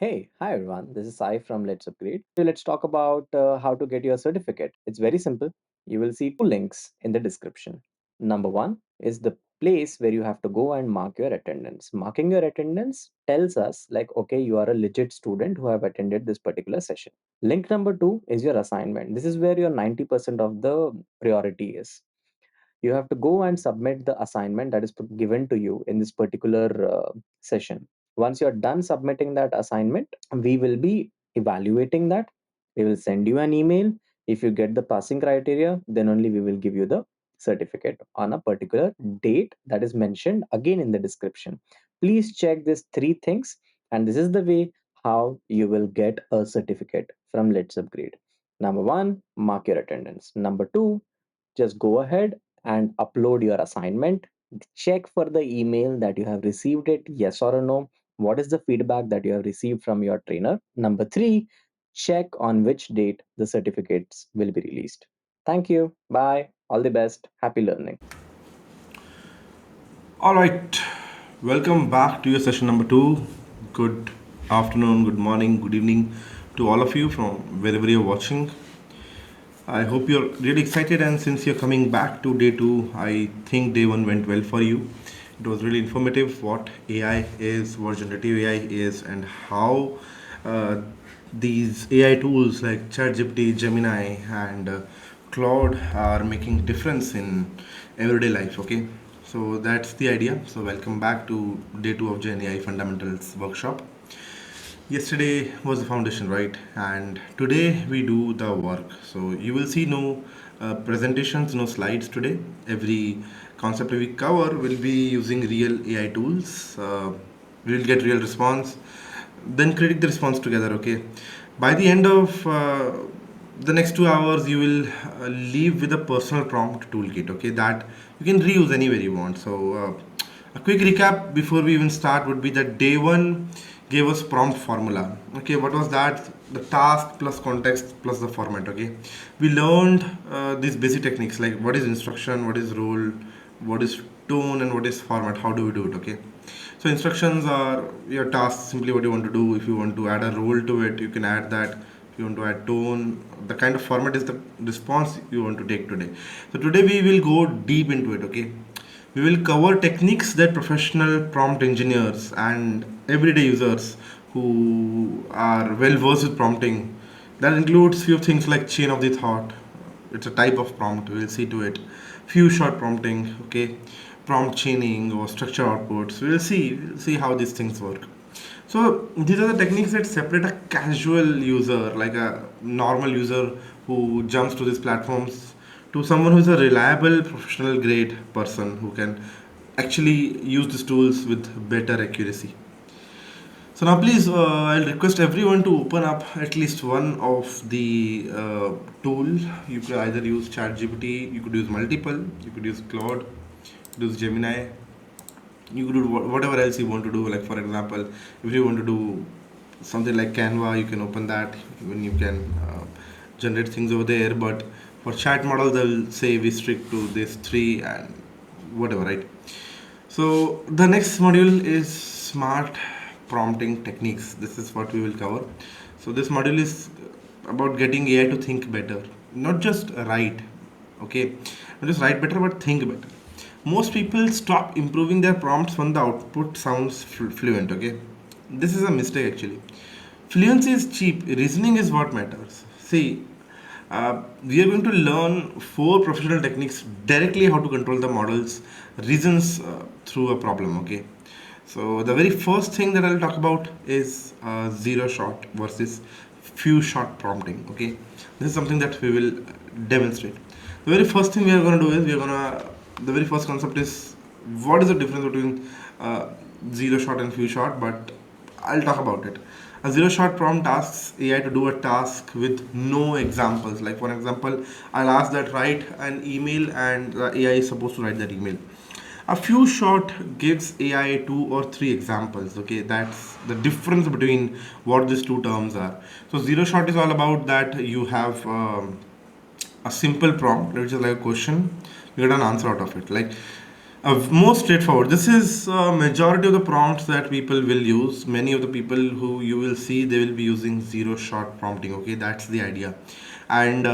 Hey, hi everyone. This is Sai from Let's Upgrade. So let's talk about how to get your certificate. It's very simple. You will see two links in the description. Number one is the place where you have to go and mark your attendance. Marking your attendance tells us like, okay, you are a legit student who have attended this particular session. Link number two is your assignment. This is where your 90% of the priority is. You have to go and submit the assignment that is given to you in this particular session. Once you're done submitting that assignment, we will be evaluating that. We will send you an email. If you get the passing criteria, then only we will give you the certificate on a particular date that is mentioned again in the description. Please check these three things, and this is the way how you will get a certificate from Let's Upgrade. Number one, mark your attendance. Number two, just go ahead and upload your assignment. Check for the email that you have received it, yes or no. What is the feedback that you have received from your trainer? Number three, check on which date the certificates will be released. Thank you. Bye. All the best. Happy learning. All right, welcome back to your session number two. Good afternoon, good morning, good evening to all of you from wherever you're watching. I hope you're really excited, and since you're coming back to day two, I think day one went well for you. It was really informative what AI is, what generative AI is, and how uh, these AI tools like ChatGPT, Gemini, and Claude are making difference in everyday life. Okay, so that's the idea. So welcome back to day two of GenAI Fundamentals workshop. Yesterday was the foundation, right? And today we do the work. So you will see no presentations, no slides today. Every concept we cover will be using real AI tools. We will get real response, then critic the response together. Okay. By the end of the next 2 hours, you will leave with a personal prompt toolkit. Okay, that you can reuse anywhere you want. So a quick recap before we even start would be that day one gave us prompt formula. Okay, what was that? The task plus context plus the format. Okay, we learned these basic techniques like what is instruction, what is role, what is tone, and what is format. How do we do it? Okay, so instructions are your task, simply what you want to do. If you want to add a role to it, you can add that. If you want to add tone, the kind of format is the response you want to take today. So today we will go deep into it. Okay, we will cover techniques that professional prompt engineers and everyday users who are well versed with prompting. That includes few things like chain of the thought. It's a type of prompt. We'll see to it. Few shot prompting. Okay, prompt chaining or structure outputs. We'll see how these things work. So these are the techniques that separate a casual user, like a normal user who jumps to these platforms, to someone who's a reliable professional grade person who can actually use these tools with better accuracy. So now please, I'll request everyone to open up at least one of the tool. You could either use ChatGPT, you could use multiple, you could use Claude, you could use Gemini, you could do whatever else you want to do. Like for example, if you want to do something like Canva, you can open that. Even you can generate things over there. But for chat models, they'll say we stick to this three and whatever, right? So the next module is smart prompting techniques. This is what we will cover. So this module is about getting AI to think better, not just write. Okay, not just write better, but think better. Most people stop improving their prompts when the output sounds fluent. Okay, this is a mistake actually. Fluency is cheap. Reasoning is what matters. See, we are going to learn four professional techniques directly how to control the model's reasons through a problem. Okay, so the very first thing that I'll talk about is zero shot versus few shot prompting. Okay, this is something that we will demonstrate. The very first thing we are going to do is the very first concept is what is the difference between zero shot and few shot, but I'll talk about it. A zero shot prompt asks AI to do a task with no examples. Like for example, I'll ask that write an email and the AI is supposed to write that email. A few shot gives AI two or three examples. Okay, that's the difference between what these two terms are. So zero shot is all about that you have a simple prompt, which is like a question, you get an answer out of it. Like More straightforward. This is majority of the prompts that people will use. Many of the people who you will see, they will be using zero shot prompting. Okay, that's the idea. And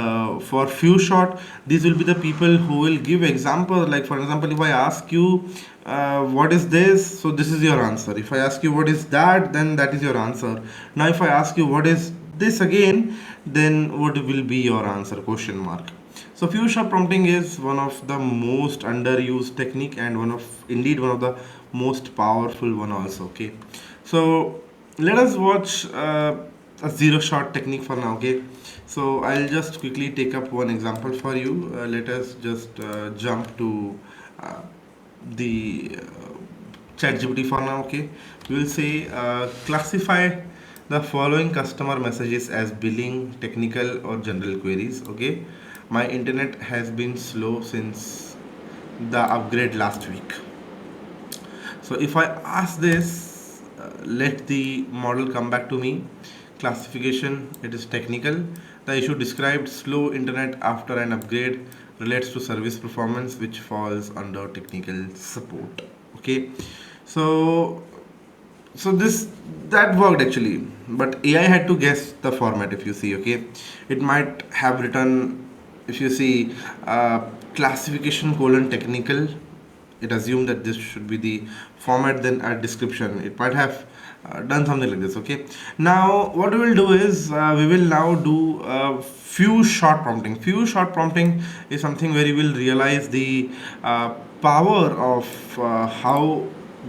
for few shot, these will be the people who will give example. Like for example, if I ask you, what is this? So this is your answer. If I ask you what is that, then that is your answer. Now if I ask you what is this again, then what will be your answer? Question mark. So few shot prompting is one of the most underused technique and one of the most powerful one also. Okay, so let us watch a zero shot technique for now. Okay, so I'll just quickly take up one example for you. Let us just jump to uh, the ChatGPT for now. Okay, we will say classify the following customer messages as billing, technical, or general queries. Okay, my internet has been slow since the upgrade last week. So if I ask this, let the model come back to me. Classification, it is technical. The issue described, slow internet after an upgrade, relates to service performance, which falls under technical support. Okay, so this that worked actually, but AI had to guess the format. If you see, okay, it might have written, if you see, classification colon technical, it assumed that this should be the format, then a description. It might have done something like this. Okay, now what we will do is we will now do few short prompting. Few short prompting is something where you will realize the power of how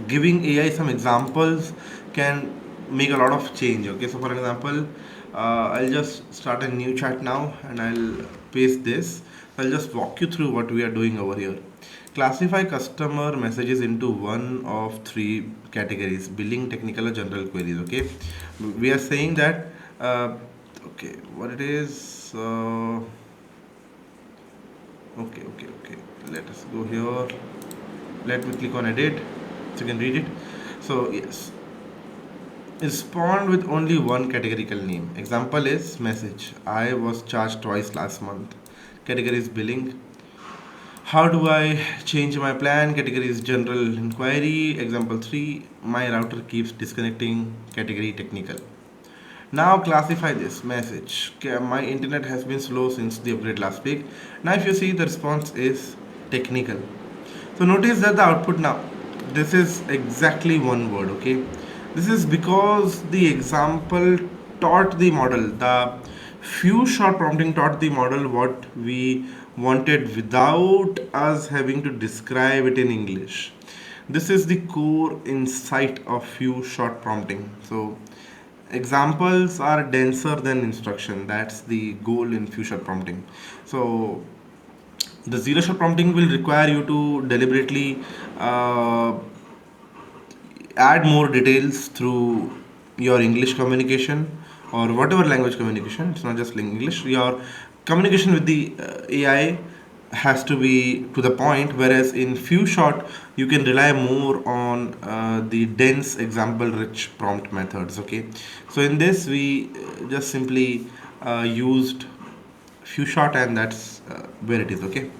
giving AI some examples can make a lot of change. Okay, so for example, I'll just start a new chat now and I'll paste this. I'll just walk you through what we are doing over here. Classify customer messages into one of three categories: billing, technical, or general queries. Okay, we are saying that. Okay, what it is. Okay. Let us go here. Let me click on edit so you can read it. So yes, respond with only one categorical name. Example is message. I was charged twice last month. Category is billing. How do I change my plan? Category is general inquiry. Example 3. My router keeps disconnecting. Category technical. Now classify this message. Okay, my internet has been slow since the upgrade last week. Now if you see, the response is technical. So notice that the output now, this is exactly one word. Okay, this is because the example taught the model, the few short prompting taught the model what we wanted without us having to describe it in English. This is the core insight of few short prompting. So examples are denser than instruction. That's the goal in few short prompting. So the zero shot prompting will require you to deliberately uh, add more details through your English communication or whatever language communication. It's not just English. Your communication with the AI has to be to the point, whereas in few shot you can rely more on the dense example rich prompt methods. Okay, so in this we just simply used few shot, and that's where it is. Okay,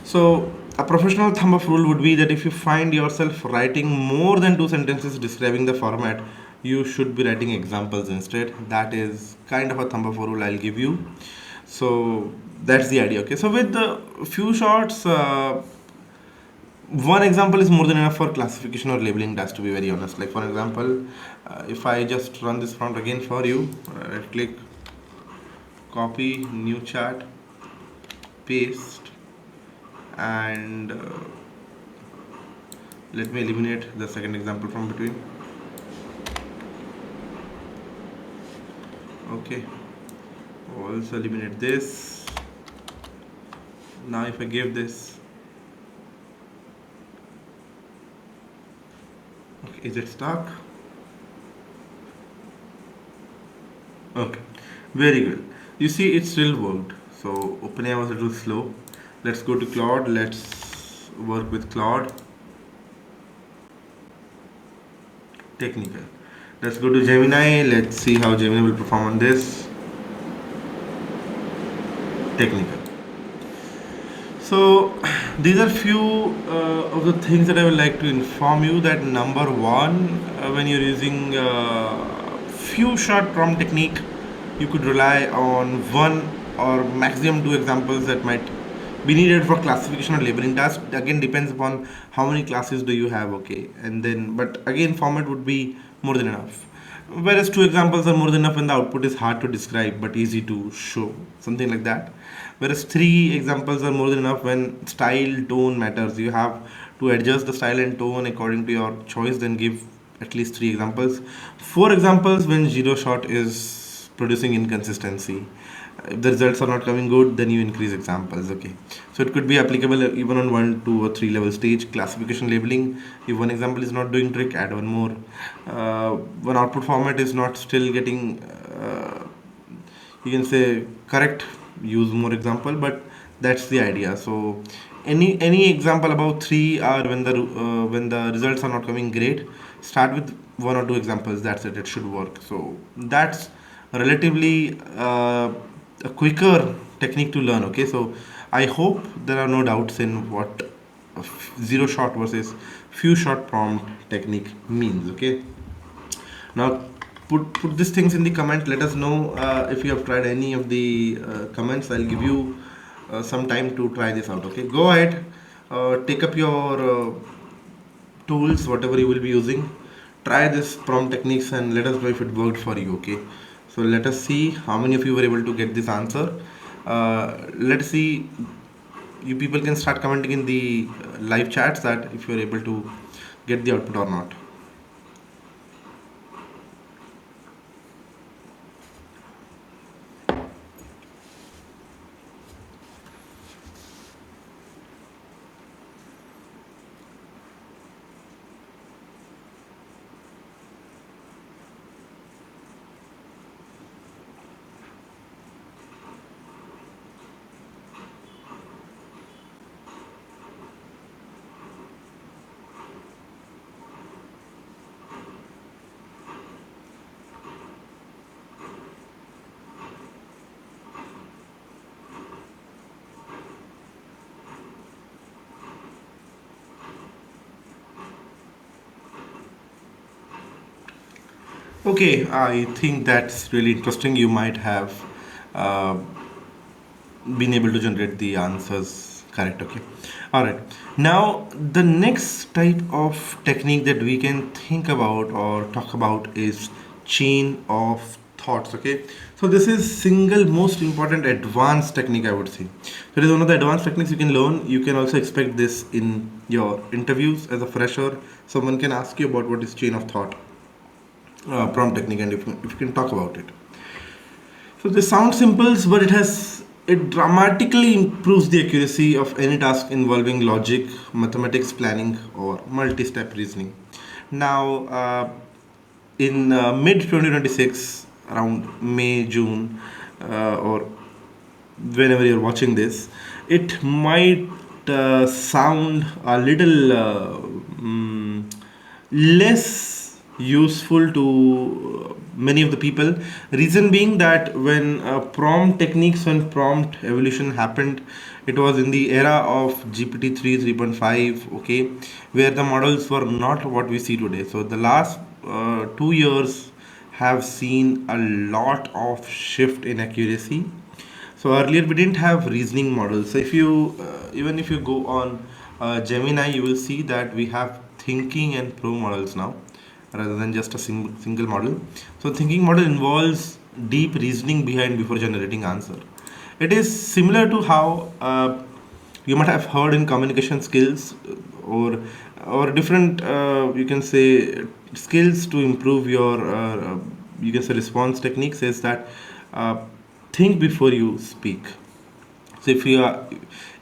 so, a professional thumb of rule would be that if you find yourself writing more than two sentences describing the format, you should be writing examples instead. That is kind of a thumb of a rule I'll give you. So, that's the idea. Okay, so with the few shots, one example is more than enough for classification or labeling. That's to be very honest. Like, for example, if I just run this prompt again for you, right click, copy, new chat, paste, and let me eliminate the second example from between. Okay, also eliminate this. Now if I give this, okay, is it stuck? Okay, very good. You see, it still worked. So OpenAI was a little slow. Let's go to Claude. Let's work with Claude. Technical. Let's go to Gemini. Let's see how Gemini will perform on this. Technical. So these are few of the things that I would like to inform you. That number one, when you're using few short prompt technique, you could rely on one or maximum two examples that might be needed for classification or labeling task. Again, depends upon how many classes do you have, okay, and then but again format would be more than enough. Whereas two examples are more than enough when the output is hard to describe but easy to show, something like that. Whereas three examples are more than enough when style, tone matters. You have to adjust the style and tone according to your choice, then give at least three examples. Four examples when zero shot is producing inconsistency. If the results are not coming good, then you increase examples, okay. So it could be applicable even on 1, 2 or 3 level stage. Classification labeling, if one example is not doing trick, add one more. One output format is not still getting you can say correct, use more example, but that's the idea. So any example about three are when the results are not coming great, start with one or two examples, that's it, it should work. So that's relatively a quicker technique to learn, okay. So I hope there are no doubts in what zero shot versus few shot prompt technique means, okay. Now, put these things in the comment. Let us know if you have tried any of the comments. I'll give you some time to try this out. Okay, go ahead, take up your tools, whatever you will be using. Try this prompt techniques and let us know if it worked for you. Okay, so let us see how many of you were able to get this answer. Let's see. You people can start commenting in the live chats that if you are able to get the output or not. Okay, I think that's really interesting. You might have uh, been able to generate the answers correct. Okay, all right. Now, the next type of technique that we can think about or talk about is chain of thoughts. Okay, so this is single most important advanced technique, I would say. So it is one of the advanced techniques you can learn. You can also expect this in your interviews as a fresher. Someone can ask you about what is chain of thought prompt technique, and if you can talk about it. So this sounds simple, but it dramatically improves the accuracy of any task involving logic, mathematics, planning, or multi-step reasoning. Now, in mid 2026, around May, June, or whenever you're watching this, it might sound a little less useful to many of the people. Reason being that when when prompt evolution happened, it was in the era of GPT 3, 3.5, okay, where the models were not what we see today. So the last 2 years have seen a lot of shift in accuracy. So earlier we didn't have reasoning models. So if you even if you go on Gemini, you will see that we have thinking and pro models now, rather than just a single model. So thinking model involves deep reasoning behind before generating answer. It is similar to how you might have heard in communication skills or different you can say skills to improve your you can say response techniques is that uh, think before you speak. So if you are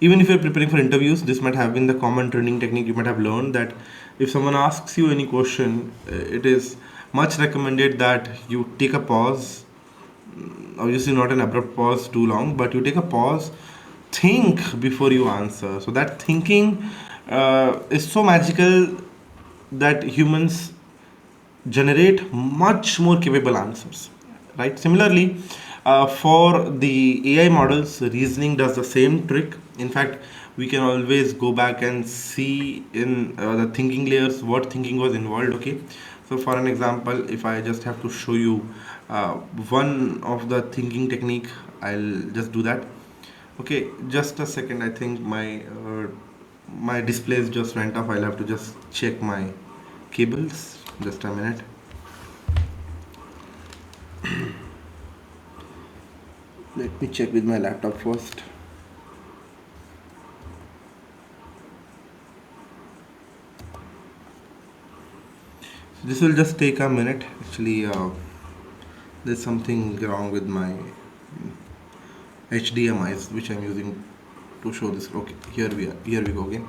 even if you're preparing for interviews, this might have been the common training technique you might have learned, that if someone asks you any question, it is much recommended that you take a pause. Obviously not an abrupt pause too long, but you take a pause, think before you answer. So that thinking is so magical that humans generate much more capable answers, right? Similarly, for the AI models, reasoning does the same trick. In fact, we can always go back and see in the thinking layers what thinking was involved. Okay, so for an example, if I just have to show you uh, one of the thinking technique, I'll just do that. Okay, just a second. I think my displays just went off. I'll have to just check my cables. Just a minute. Let me check with my laptop first. This will just take a minute. Actually, there's something wrong with my HDMIs which I'm using to show this. Okay, here we are. Here we go again.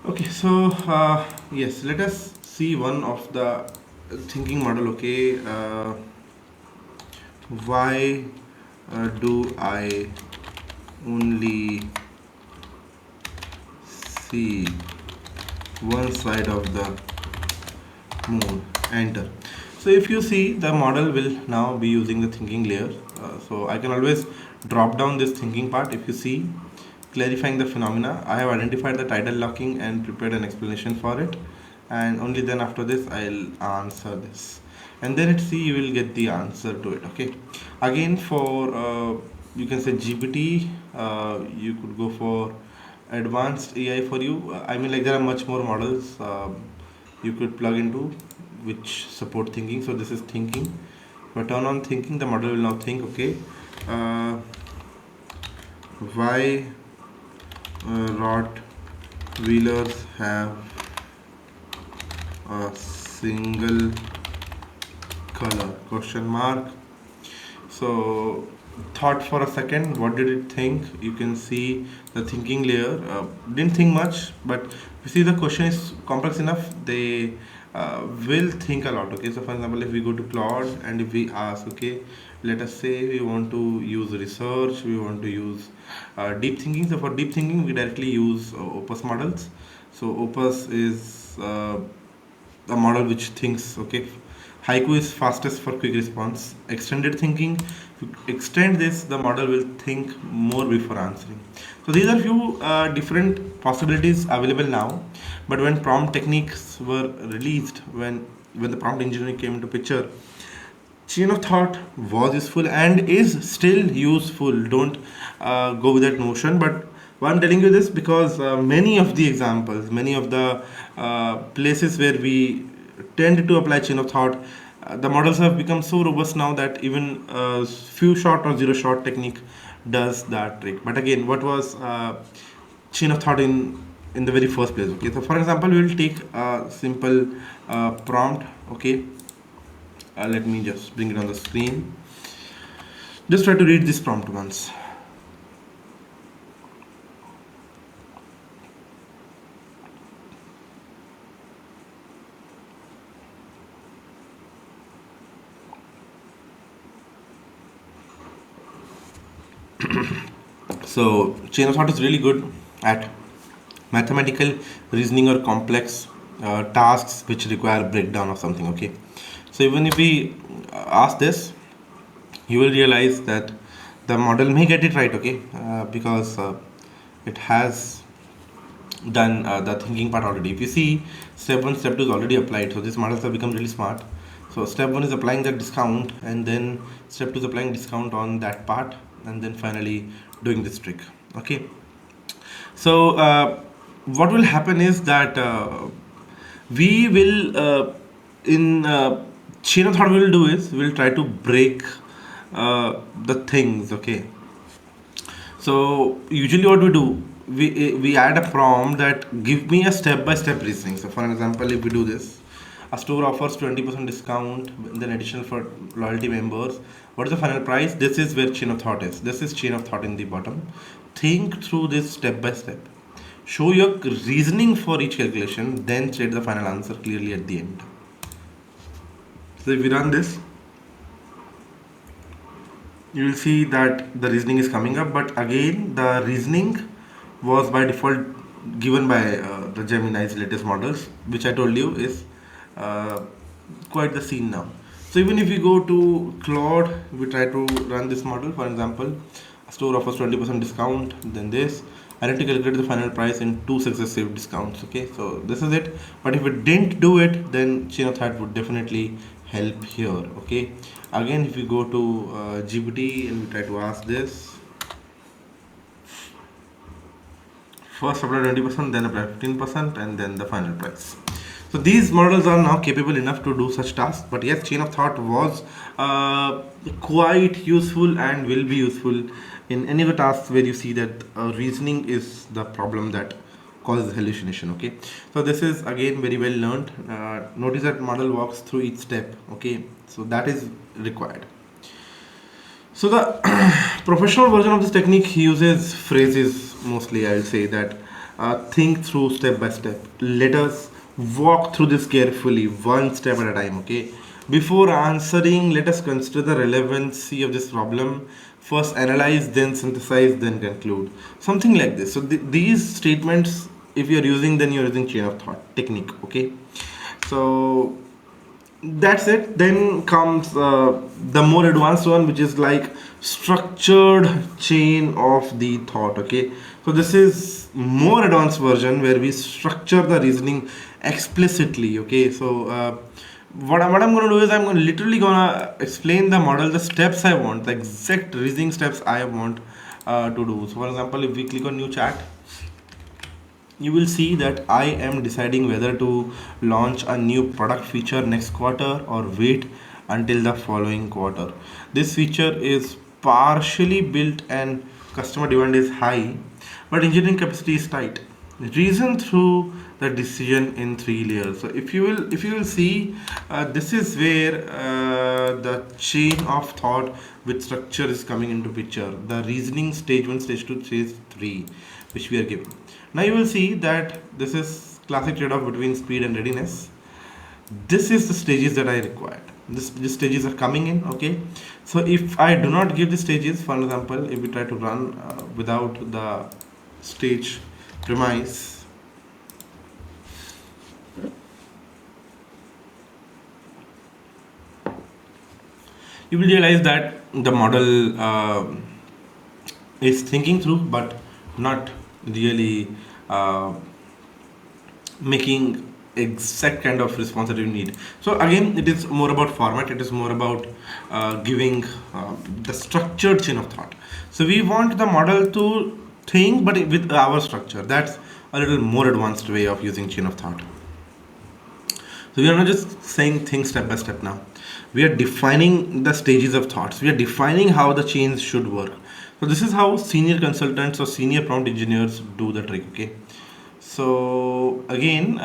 Okay, so yes, let us see one of the thinking model. Okay, why do I only see one side of the moon? Enter. So if you see, the model will now be using the thinking layer. So I can always drop down this thinking part. If you see, clarifying the phenomena, I have identified the tidal locking and prepared an explanation for it, and only then after this I'll answer this, and then let's see, you will get the answer to it. Okay, again, for you can say GPT, you could go for advanced AI for you. I mean, like, there are much more models you could plug into which support thinking. So this is thinking. If I turn on thinking, the model will now think, okay, uh, why Rottweilers have a single color, question mark. So thought for a second, what did it think? You can see the thinking layer didn't think much, but you see the question is complex enough, they will think a lot. Okay, so for example, if we go to Claude and if we ask, okay, let us say we want to use research, we want to use deep thinking. So for deep thinking, we directly use Opus models. So Opus is a model which thinks. Okay, haiku is fastest for quick response. Extended thinking, to extend this, the model will think more before answering. So these are few different possibilities available now, but when prompt techniques were released, when the prompt engineering came into picture, chain of thought was useful and is still useful. Don't go with that notion. But why I'm telling you this, because many of the examples, many of the places where we tend to apply chain of thought, the models have become so robust now that even few shot or zero shot technique does that trick. But again, what was chain of thought in the very first place? Okay, so for example, we will take a simple prompt. Okay, let me just bring it on the screen. Just try to read this prompt once. So chain of thought is really good at mathematical reasoning or complex tasks which require breakdown of something. Okay, so even if we ask this, you will realize that the model may get it right. Okay, because it has done the thinking part already. If you see, step 1, step 2 is already applied, so these models have become really smart. So step 1 is applying that discount, and then step 2 is applying discount on that part, and then finally doing this trick. Okay, so what will happen is that we will in chain of thought, we will do is we'll try to break the things. Okay, so usually what we do, we add a prompt that give me a step-by-step reasoning. So for an example, if we do this, a store offers 20% discount, then additional for loyalty members. What is the final price? This is where chain of thought is. This is chain of thought in the bottom. Think through this step by step. Show your reasoning for each calculation, then state the final answer clearly at the end. So if we run this, you will see that the reasoning is coming up, but again the reasoning was by default given by the Gemini's latest models, which I told you is uh, quite the scene now. So even if we go to Claude, we try to run this model. For example, a store offers 20% discount, then this. I need to calculate the final price in two successive discounts. Okay, so this is it. But if it didn't do it, then chain of thought would definitely help here. Okay, again, if you go to GPT and we try to ask this, first apply 20%, then apply 15%, and then the final price. So these models are now capable enough to do such tasks. But yes, chain of thought was quite useful and will be useful in any of the tasks where you see that reasoning is the problem that causes hallucination. Okay, so this is again very well learned. Notice that model walks through each step. Okay, so that is required. So the professional version of this technique uses phrases mostly. I will say that think through step by step. Let us walk through this carefully, one step at a time. Okay. Before answering, let us consider the relevancy of this problem. First analyze, then synthesize, then conclude. Something like this. So these statements, if you are using, then you are using chain of thought technique. Okay. So that's it. Then comes the more advanced one, which is like structured chain of the thought. Okay, so this is more advanced version where we structure the reasoning explicitly. Okay, so what I'm going to do is I'm going to literally gonna explain the model, the steps I want, the exact reasoning steps I want to do. So for example, if we click on new chat, you will see that I am deciding whether to launch a new product feature next quarter or wait until the following quarter. This feature is partially built and customer demand is high, but engineering capacity is tight. Reason through the decision in three layers. So if you will see, this is where the chain of thought with structure is coming into picture. The reasoning stage one, stage two, stage three, which we are given. Now you will see that this is classic trade-off between speed and readiness. This is the stages that I required. These stages are coming in. Okay, so if I do not give the stages, for example, if we try to run without the stage premise, you will realize that the model is thinking through but not really uh, making exact kind of response that you need. So again, it is more about format, it is more about giving the structured chain of thought. So we want the model to think but with our structure. That's a little more advanced way of using chain of thought. So we are not just saying things step by step now. We are defining the stages of thoughts. We are defining how the chains should work. So this is how senior consultants or senior prompt engineers do the trick. Okay. So again,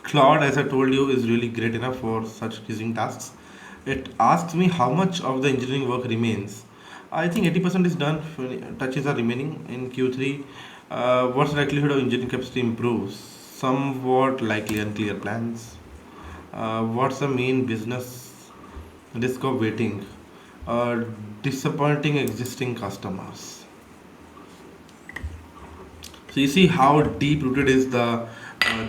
Claude, as I told you, is really great enough for such teaching tasks. It asks me how much of the engineering work remains. I think 80% is done. Touches are remaining in Q3. What's the likelihood of engineering capacity improves? Somewhat likely, unclear plans. What's the main business risk of waiting? Disappointing existing customers. So you see how deep rooted is the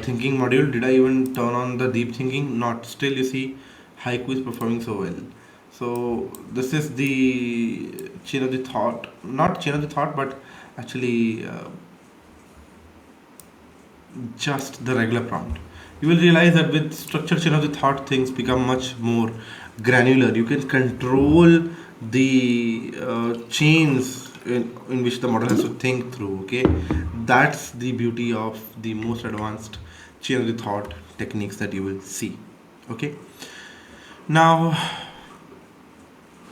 thinking module. Did I even turn on the deep thinking? Not. Still, you see, Haiku is performing so well. So this is the chain of the thought, not chain of the thought, but actually just the regular prompt. You will realize that with structured chain of the thought, things become much more granular. You can control the chains in which the model has to think through. Okay, that's the beauty of the most advanced chain of the thought techniques that you will see. Okay, now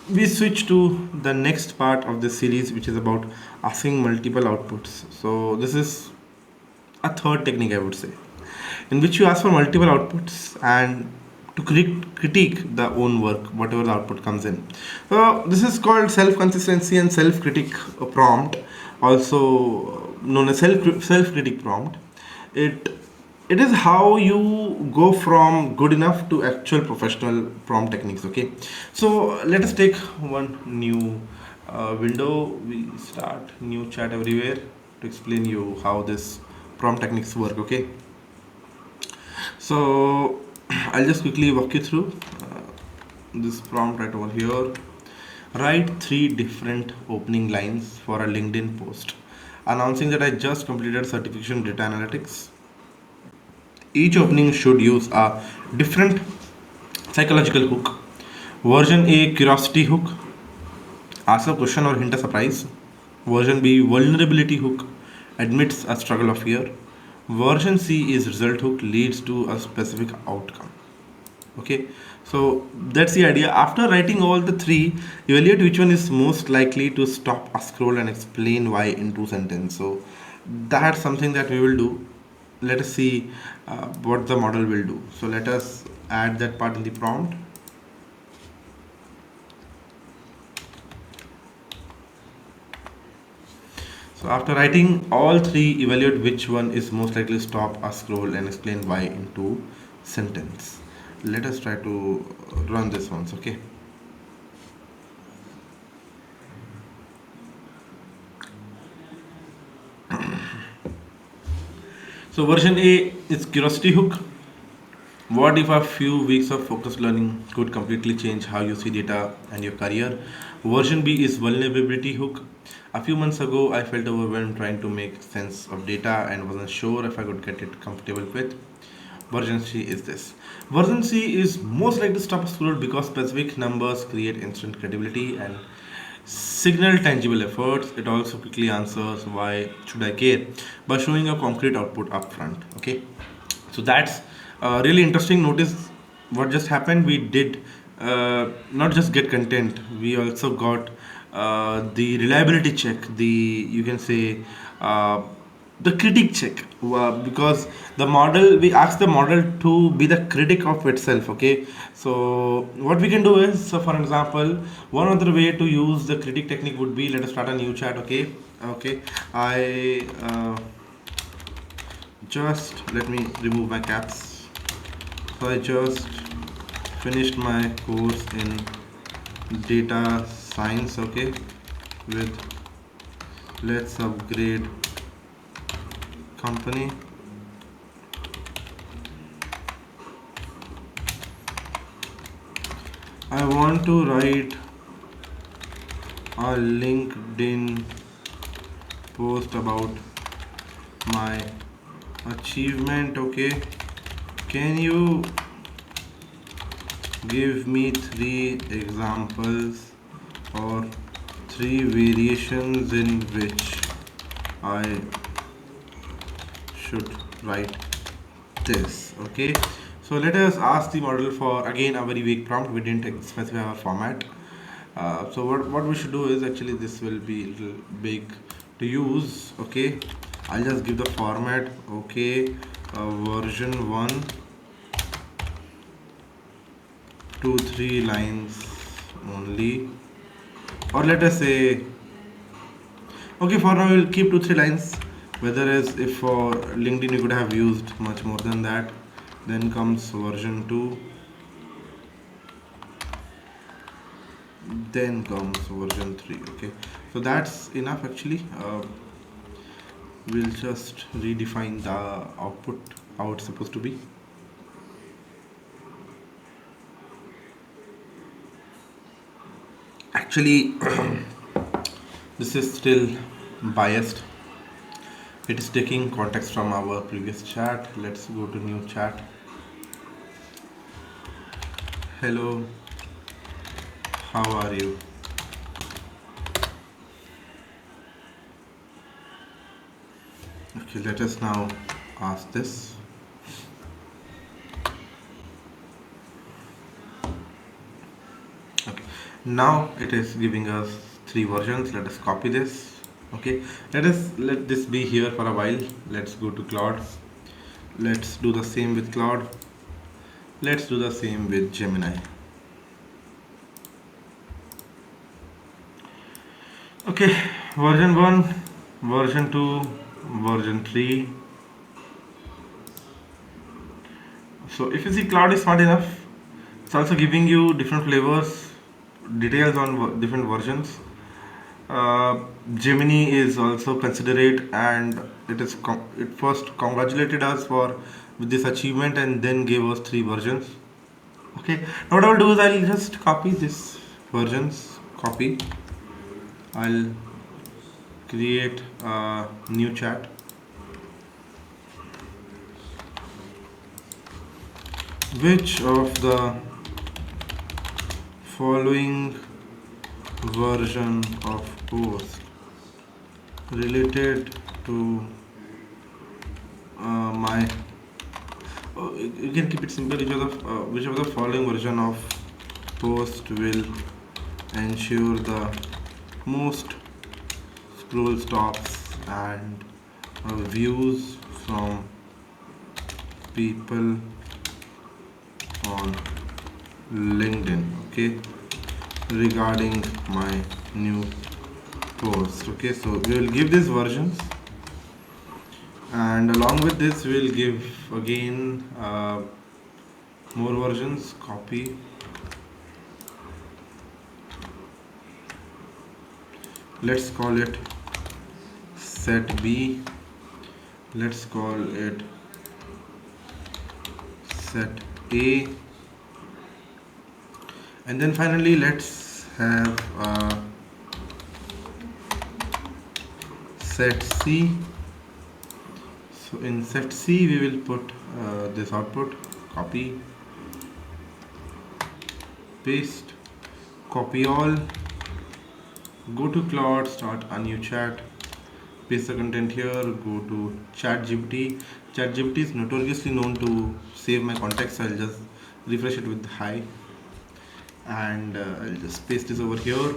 we switch to the next part of the series, which is about asking multiple outputs. So this is a third technique, I would say, in which you ask for multiple outputs and to critique the own work, whatever the output comes in. So this is called self-consistency and self-critic prompt, also known as self-critic prompt. It it is how you go from good enough to actual professional prompt techniques. Okay, so let us take one new window. We start new chat everywhere to explain you how this prompt techniques work. Okay, so I'll just quickly walk you through this prompt right over here. Write three different opening lines for a LinkedIn post. announcing that I just completed certification in data analytics. Each opening should use a different psychological hook. Version A, curiosity hook, ask a question or hint a surprise. Version B, vulnerability hook, admits a struggle of fear. Version C is result hook, leads to a specific outcome. Okay, so that's the idea. After writing all the three, evaluate which one is most likely to stop a scroll and explain why in two sentences. So that's something that we will do. Let us see what the model will do. So let us add that part in the prompt. So after writing all three, evaluate which one is most likely to stop a scroll and explain why in two sentence. Let us try to run this once. Okay. So version A is curiosity hook. What if a few weeks of focused learning could completely change how you see data and your career? Version B is vulnerability hook. A few months ago, I felt overwhelmed trying to make sense of data and wasn't sure if I could get it comfortable with. Version C is this. Version C is most likely to stop a scroll because specific numbers create instant credibility and signal tangible efforts. It also quickly answers why should I care by showing a concrete output upfront. Okay, so that's really interesting. Notice what just happened. We did not just get content, we also got the reliability check, the you can say the critic check, because the model, we asked the model to be the critic of itself. Okay, so what we can do is, so for example, one other way to use the critic technique would be, let us start a new chat. Okay, okay, I just let me remove my caps. So I just finished my course in data science, okay, with Let's Upgrade company. I want to write a LinkedIn post about my achievement. Okay, can you give me three examples or three variations in which I should write this? Okay, so let us ask the model for again a very vague prompt. We didn't specify our format. So what we should do is, actually this will be a little big to use. Okay, I'll just give the format. Okay, version 1, 2 3 lines only, or let us say, okay, for now we'll keep 2 3 lines. Whether as if for LinkedIn you could have used much more than that. Then comes version 2, then comes version 3. Okay, so that's enough actually. We'll just redefine the output, how it's supposed to be. Actually, this is still biased. It is taking context from our previous chat. Let's go to new chat. Hello, how are you? Okay, let us now ask this. Okay, now it is giving us three versions. Let us copy this. Okay, let this be here for a while. Let's go to Claude. Let's do the same with Claude. Let's do the same with Gemini. Okay, version 1, version 2, version 3. So if you see, Cloud is smart enough. It's also giving you different flavors, details on different versions. Gemini is also considerate, and it first congratulated us for with this achievement and then gave us three versions. Okay, now what I'll do is I'll just copy this versions. Copy. I'll create a new chat. Which of the following version of post related to my you can keep it simple. Which of the following version of post will ensure the most scroll stops and views from people on LinkedIn, okay, regarding my new post. Okay, so we will give these versions, and along with this we'll give again more versions. Copy, let's call it set B, let's call it set A, and then finally let's have set C. So in set C we will put this output. Copy, paste, copy all, go to Claude, start a new chat, paste the content here, go to ChatGPT. ChatGPT is notoriously known to save my context, so I'll just refresh it with hi, and I'll just paste this over here.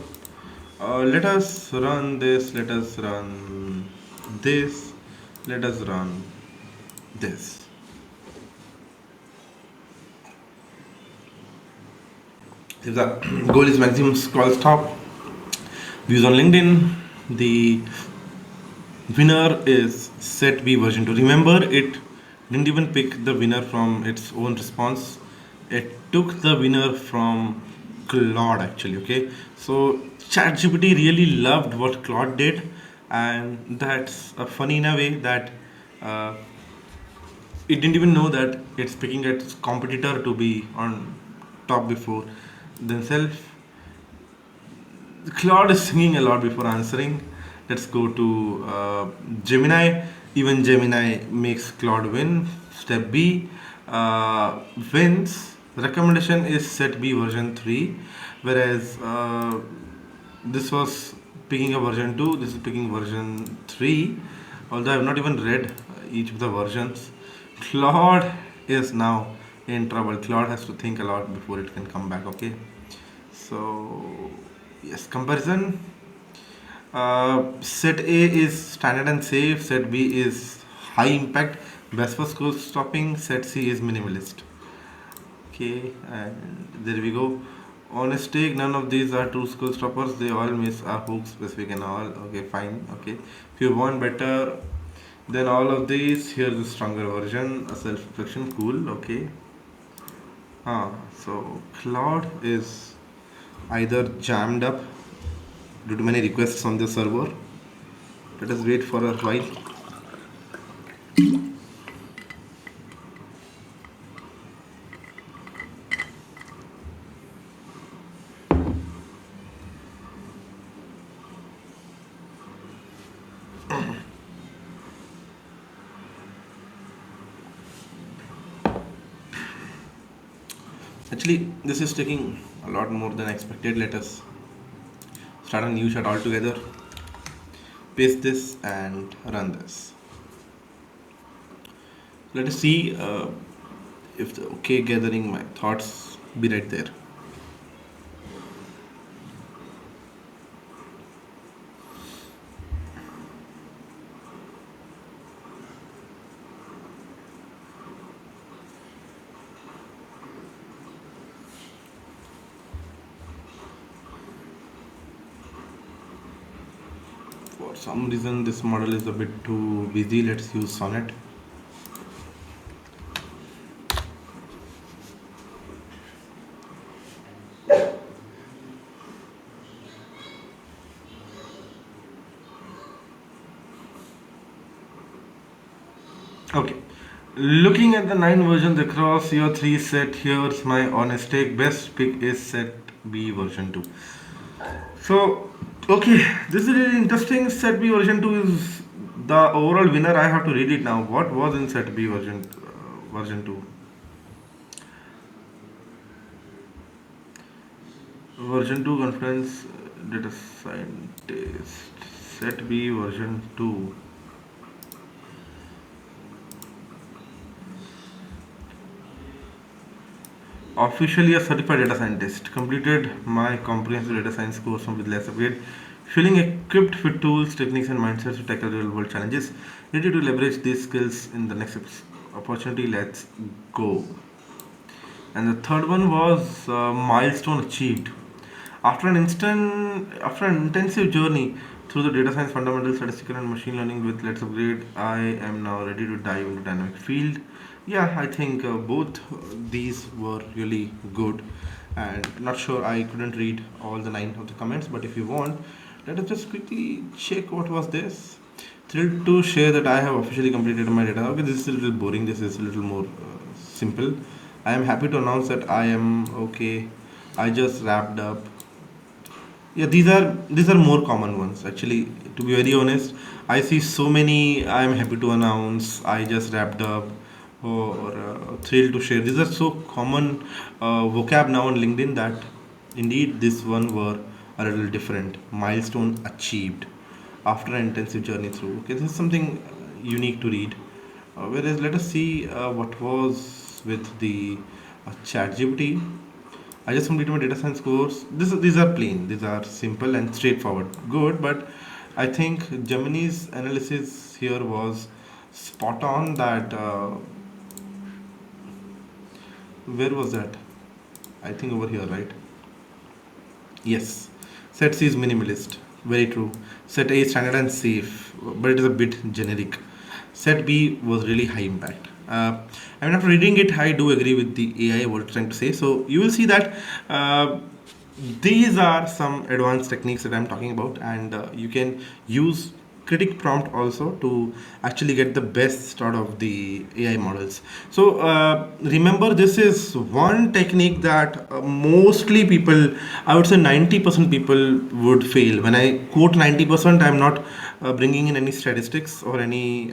Let us run this, let us run this, let us run this. If the goal is maximum scroll stop views on LinkedIn, the winner is set B version 2. Remember, it didn't even pick the winner from its own response. It took the winner from Claude actually. Okay, so ChatGPT really loved what Claude did, and that's funny in a way that uh, it didn't even know that it's picking its competitor to be on top before themselves. Claude is singing a lot before answering. Let's go to Gemini. Even Gemini makes Claude win. Step B wins. Recommendation is set B version 3, whereas this was picking a version 2, this is picking version 3. Although I have not even read each of the versions. Claude is now in trouble. Claude has to think a lot before it can come back, okay? So, yes, comparison. Set A is standard and safe, set B is high impact, best for scroll stopping, set C is minimalist. Okay, and there we go. Honest take, none of these are true scroll stoppers, they all miss a hook specific and all. Okay, fine. Okay, if you want better than all of these, here's a stronger version, a self reflection. Cool. Okay. So Cloud is either jammed up due to many requests on the server. Let us wait for a while. Actually, this is taking a lot more than I expected. Let us start a new chat altogether. Paste this and run this. Let us see if the okay gathering my thoughts be right there. For some reason this model is a bit too busy. Let's use Sonnet. Okay. Looking at the 9 versions across your 3 set, here's my honest take. Best pick is set B version 2. So Okay, this is really interesting. Set B version 2 is the overall winner. I have to read it now. What was in Set B version 2? Version 2 conference data scientist. Set B version 2. Officially a certified data scientist. Completed my comprehensive data science course from with LetsUpgrade. Feeling equipped with tools, techniques, and mindsets to tackle real world challenges. Ready to leverage these skills in the next opportunity. Let's go. And the third one was milestone achieved. After an intensive journey through the data science fundamentals, statistical and machine learning with Let's Upgrade, I am now ready to dive into dynamic field. Yeah, I think both these were really good, and not sure, I couldn't read all the 9 of the comments, but if you want, let us just quickly check what was this. Thrilled to share that I have officially completed my data. Okay, this is a little boring. This is a little more simple. I am happy to announce that I am okay. I just wrapped up. Yeah, these are more common ones actually. To be very honest, I see so many. I am happy to announce. I just wrapped up, or thrilled to share. These are so common vocab now on LinkedIn that indeed this one were a little different. Milestone achieved after an intensive journey through. Okay, this is something unique to read. Whereas let us see what was with the ChatGPT. I just completed my data science course. These are plain, these are simple and straightforward. Good, but I think Gemini's analysis here was spot on. That where was that? I think over here, right? Yes. Set C is minimalist. Very true. Set A is standard and safe, but it is a bit generic. Set B was really high impact. I mean, after reading it, I do agree with the AI what it's trying to say. So you will see that these are some advanced techniques that I'm talking about, and you can use critic prompt also to actually get the best out of the AI models. So remember, this is one technique that mostly people, I would say 90% people would fail. When I quote 90%, I'm not bringing in any statistics or any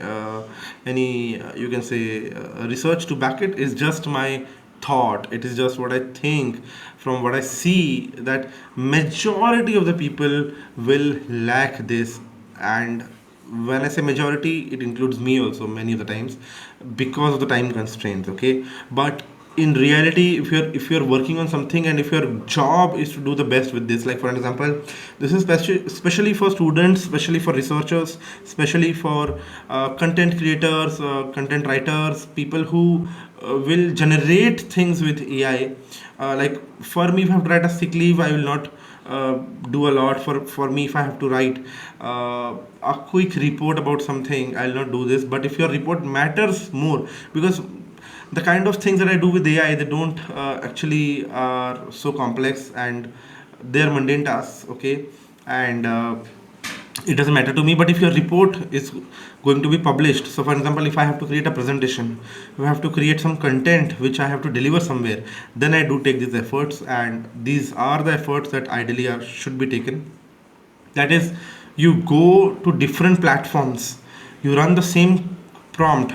you can say research to back it. It's just my thought. It is just what I think from what I see, that majority of the people will lack this. And when I say majority, it includes me also many of the times, because of the time constraints. Okay, but in reality, if you're working on something, and if your job is to do the best with this, like for an example, this is especially for students, especially for researchers, especially for content creators, content writers, people who will generate things with AI. Like for me, if I have to write a sick leave, I will not do a lot. For me, if I have to write a quick report about something, I'll not do this. But if your report matters more, because the kind of things that I do with AI, they don't actually are so complex, and they're mundane tasks. Okay, and it doesn't matter to me. But if your report is going to be published, so for example, if I have to create a presentation, if I have to create some content which I have to deliver somewhere, then I do take these efforts, and these are the efforts that ideally should be taken. That is, you go to different platforms, you run the same prompt,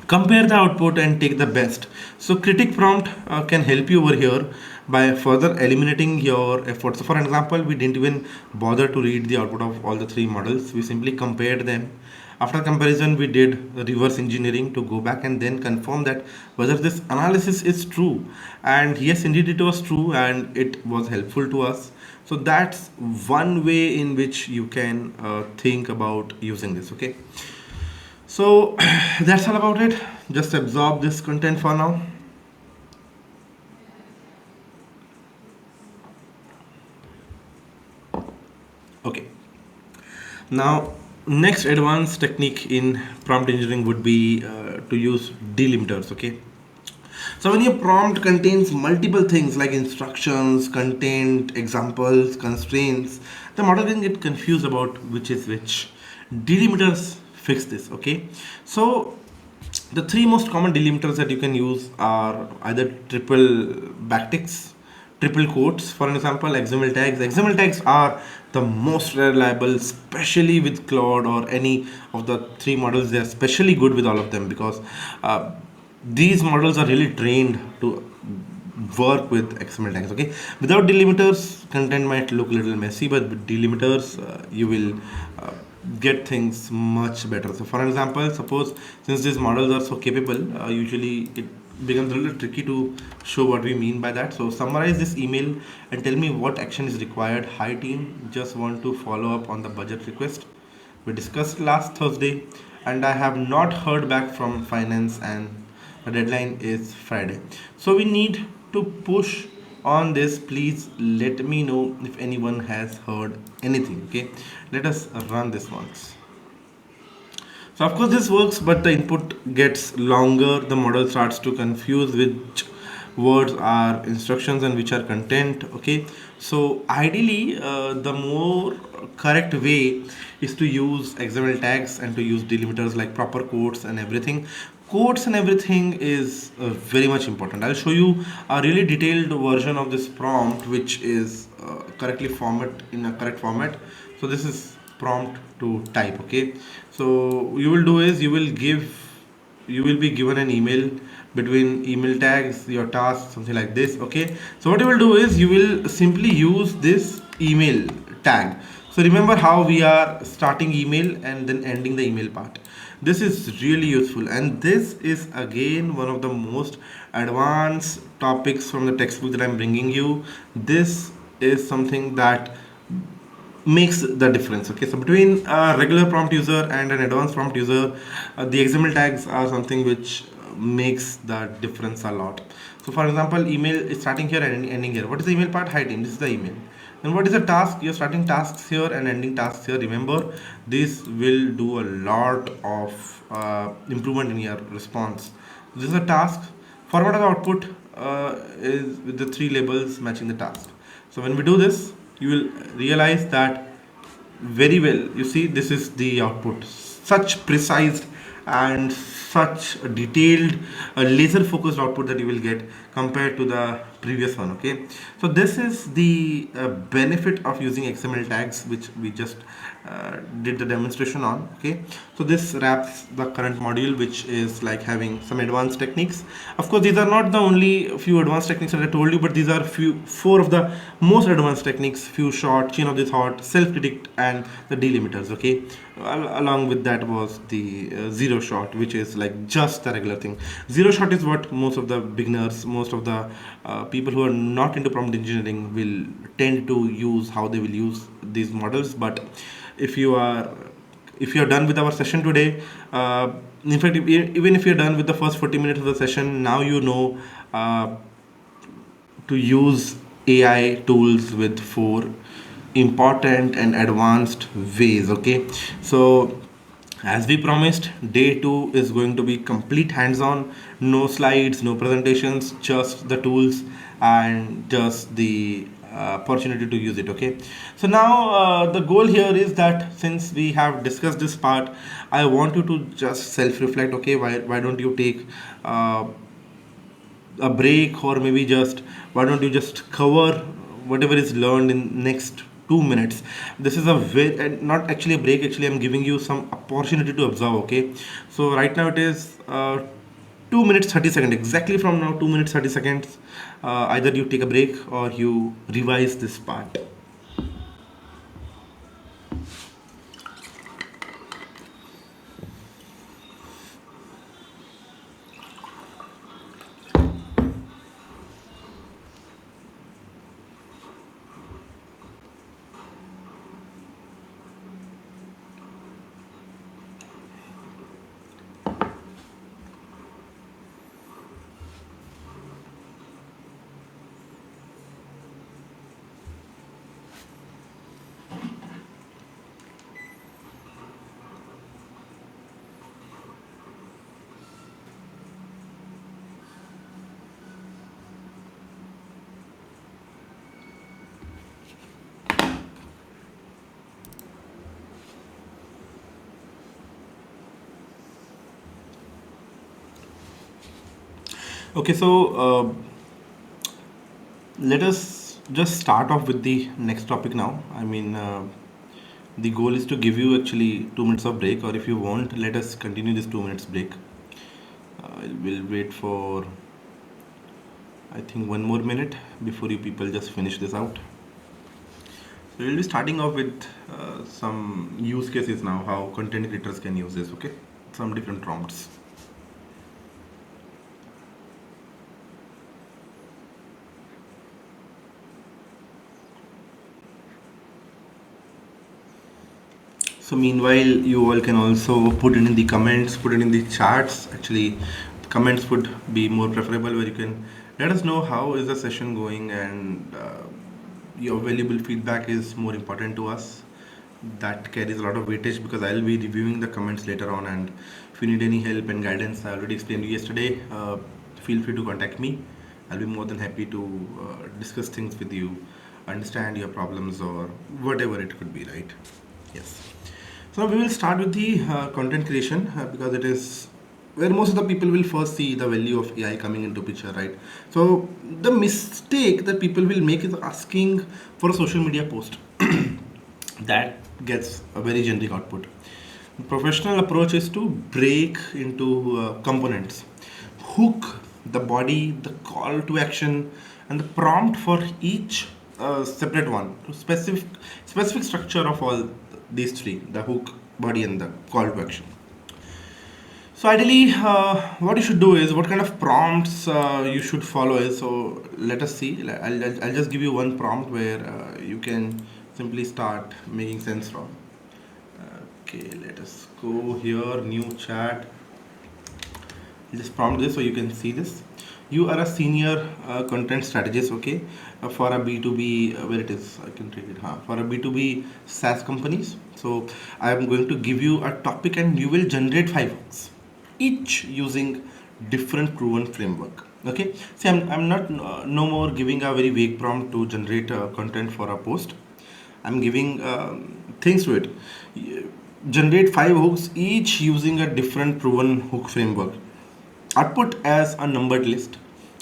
compare the output and take the best. So critic prompt can help you over here by further eliminating your efforts. So for example, we didn't even bother to read the output of all the three models, we simply compared them. After comparison, we did reverse engineering to go back and then confirm that whether this analysis is true. And yes, indeed it was true, and it was helpful to us. So that's one way in which you can think about using this. Okay, so that's all about it. Just absorb this content for now. Okay. Now, next advanced technique in prompt engineering would be to use delimiters. Okay. So when your prompt contains multiple things like instructions, content, examples, constraints, the model can get confused about which is which. Delimiters fix this. Okay. So the three most common delimiters that you can use are either triple backticks, triple quotes. For an example, XML tags. XML tags are the most reliable, especially with Claude or any of the three models. They are especially good with all of them because these models are really trained to work with XML tags. Okay, without delimiters, content might look a little messy, but with delimiters, you will get things much better. So, for an example, suppose since these models are so capable, usually it becomes a little tricky to show what we mean by that. So, summarize this email and tell me what action is required. Hi, team, just want to follow up on the budget request we discussed last Thursday, and I have not heard back from finance, and the deadline is Friday. So we need to push on this. Please let me know if anyone has heard anything. Okay, let us run this once. So of course this works, but the input gets longer. The model starts to confuse which words are instructions and which are content. Okay, so ideally, the more correct way is to use XML tags and to use delimiters like proper quotes and everything. Quotes and everything is very much important. I'll show you a really detailed version of this prompt, which is correctly format in a correct format. So this is prompt to type. Okay, so you will do is you will be given an email between email tags, your task, something like this. Okay, so what you will do is you will simply use this email tag. So remember how we are starting email and then ending the email part. This is really useful, and this is again one of the most advanced topics from the textbook that I'm bringing you. This is something that makes the difference. Okay, so between a regular prompt user and an advanced prompt user, the XML tags are something which makes the difference a lot. So for example, email is starting here and ending here. What is the email part? Hi team, this is the email. Then what is the task? You're starting tasks here and ending tasks here. Remember, this will do a lot of improvement in your response. This is a task. Format of the output is with the three labels matching the task. So when we do this, you will realize that very well. You see, this is the output. Such precise and such a detailed, laser focused output that you will get compared to the previous one. Okay, so this is the benefit of using XML tags, which we just did the demonstration on. Okay, so this wraps the current module, which is like having some advanced techniques. Of course, these are not the only few advanced techniques that I told you, but these are four of the most advanced techniques: few short, chain of the thought, self predict, and the delimiters. Okay, along with that was the zero shot, which is like just the regular thing. Zero shot is what most of the beginners, most of the people who are not into prompt engineering will tend to use, how they will use these models. But if you are if you're done with our session today, in fact, even if you're done with the first 40 minutes of the session, now you know to use AI tools with four important and advanced ways. Okay, so as we promised, day two is going to be complete hands on, no slides, no presentations, just the tools and just the opportunity to use it. Okay, so now the goal here is that since we have discussed this part, I want you to just self reflect. Okay, why don't you take a break, or maybe just why don't you just cover whatever is learned in next 2 minutes. This is a very, not actually a break, actually I'm giving you some opportunity to observe. Okay, so right now it is 2 minutes 30 seconds, exactly from now 2 minutes 30 seconds. Either you take a break or you revise this part. Okay, so let us just start off with the next topic now. I mean, the goal is to give you actually 2 minutes of break, or if you want, let us continue this 2 minutes break. We'll wait for, I think, one more minute before you people just finish this out. So we'll be starting off with some use cases now, how content creators can use this, okay? Some different prompts. So meanwhile, you all can also put it in the comments, put it in the chats. Actually, the comments would be more preferable, where you can let us know how is the session going, and your valuable feedback is more important to us. That carries a lot of weightage because I'll be reviewing the comments later on, and if you need any help and guidance, I already explained to you yesterday. Feel free to contact me. I'll be more than happy to discuss things with you, understand your problems or whatever it could be, right? Yes. So we will start with the content creation because it is where most of the people will first see the value of AI coming into picture, right? So the mistake that people will make is asking for a social media post. That gets a very generic output. The professional approach is to break into components, hook, the body, the call to action, and the prompt for each separate one. To specific structure of all these three: the hook, body, and the call to action. So ideally, what you should do is what kind of prompts you should follow is. So let us see. I'll just give you one prompt where you can simply start making sense from. Okay, let us go here. New chat. Just prompt this so you can see this. You are a senior content strategist, okay, for a B2B, where it is, I can take it, for a B2B SaaS companies. So I am going to give you a topic and you will generate 5 hooks, each using different proven framework. Okay, see, I'm not no more giving a very vague prompt to generate content for a post. I'm giving things to it. Generate 5 hooks, each using a different proven hook framework. Output as a numbered list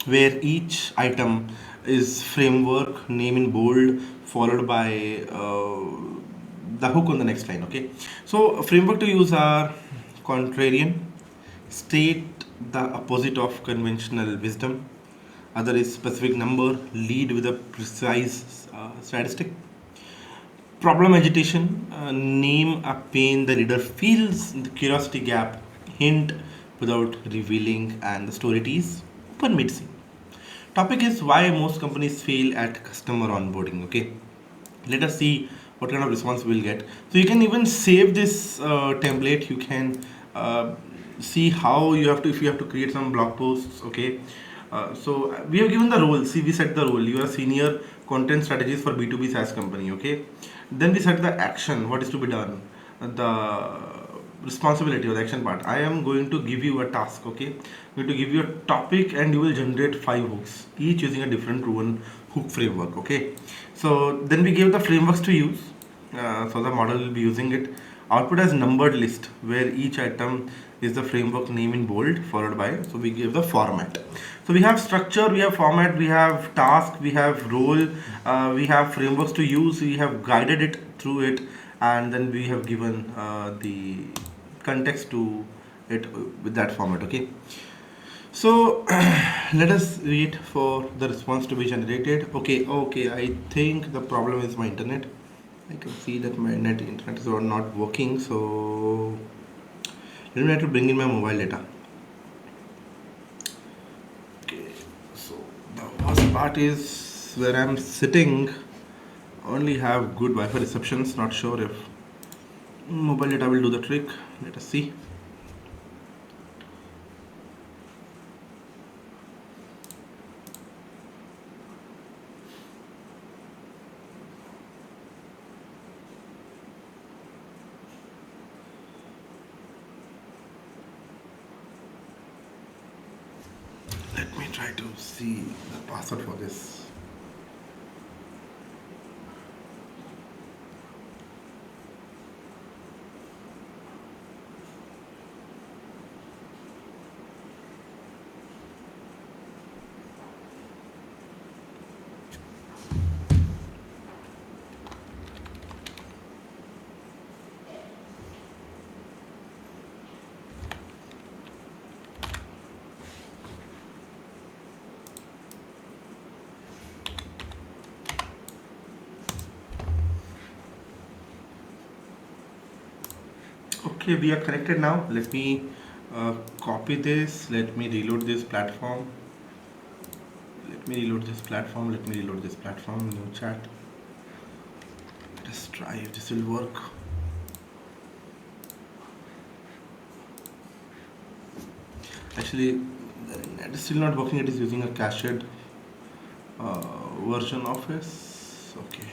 where each item is framework name in bold followed by the hook on the next line. Okay, so framework to use are contrarian, state the opposite of conventional wisdom, other is specific number, lead with a precise statistic, problem agitation, name a pain the reader feels, the curiosity gap, hint without revealing, and the story tease, open mid scene. Topic is why most companies fail at customer onboarding. Okay, let us see what kind of response we'll get. So you can even save this template. You can see how you have to, if you have to create some blog posts. Okay, so we have given the role. See, we set the role. You are senior content strategist for B2B SaaS company. Okay, then we set the action. What is to be done? The responsibility or the action part. I am going to give you a task. Okay, I'm going to give you a topic and you will generate 5 hooks, each using a different proven hook framework. Okay, so then we give the frameworks to use. So the model will be using it. Output as numbered list where each item is the framework name in bold followed by. So we give the format. So we have structure, we have format, we have task, we have role, we have frameworks to use, we have guided it through it, and then we have given the context to it with that format. Okay, so let us wait for the response to be generated. Okay, I think the problem is my internet. I can see that my internet is not working, so let me try to bring in my mobile data. Okay, so the worst part is where I'm sitting only have good Wi-Fi receptions. Not sure if mobile data will do the trick. Let us see. Let me try to see the password for this. Okay, we are connected now. Let me copy this. Let me reload this platform. Let me reload this platform. Let me reload this platform. New chat. Let us try if this will work. Actually, it is still not working. It is using a cached version of this. Okay.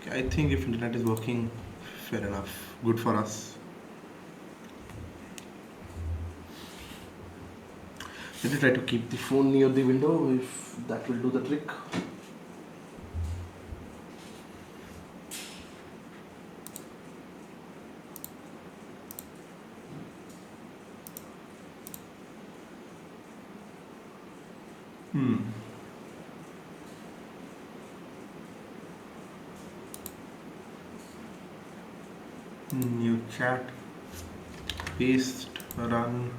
Okay. I think if internet is working, fair enough. Good for us. Let me try to keep the phone near the window if that will do the trick. New chat. Paste. Run.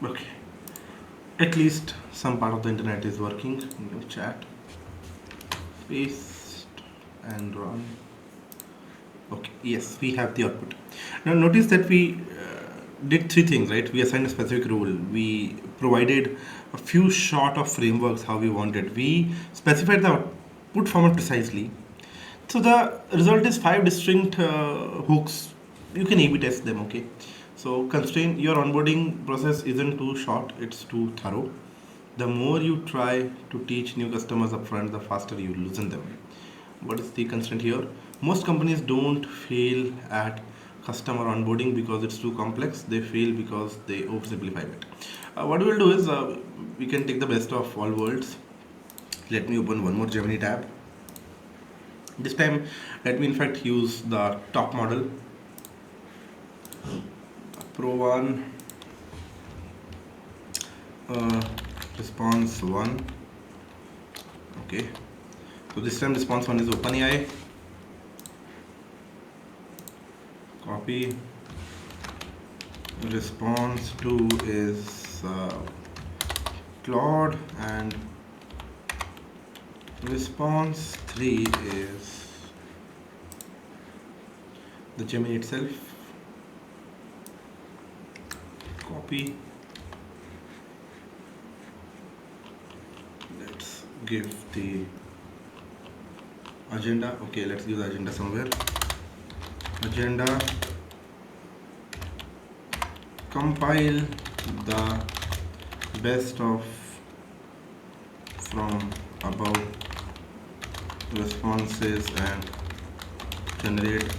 Okay. At least some part of the internet is working. New chat. Paste and run. Okay, yes, we have the output. Now notice that we did three things, right? We assigned a specific rule. We provided a few short of frameworks how we wanted. We specified the output format precisely. So the result is five distinct hooks. You can A/B test them, okay? So constrain your onboarding process isn't too short; it's too thorough. The more you try to teach new customers upfront, the faster you loosen them. What is the constraint here? Most companies don't fail at customer onboarding because it's too complex. They fail because they oversimplify it. What we will do is we can take the best of all worlds. Let me open one more Gemini tab. This time, let me in fact use the top model, Pro 1, uh, response 1. Okay. So this time response 1 is OpenAI. Copy. Response 2 is Claude, and response 3 is the Gemini itself. Copy. Let's give the agenda. Okay, let's give the agenda somewhere. Agenda. Compile the best of from above responses and generate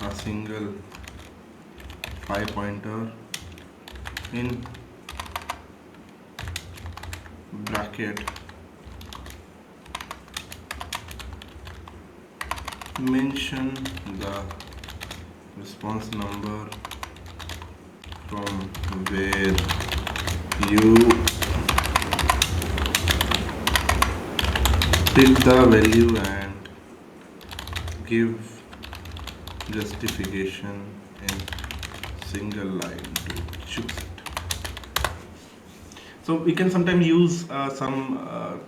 a single 5-pointer in bracket mention the response number from where you pick the value and give justification in single line to choose it. So we can sometimes use some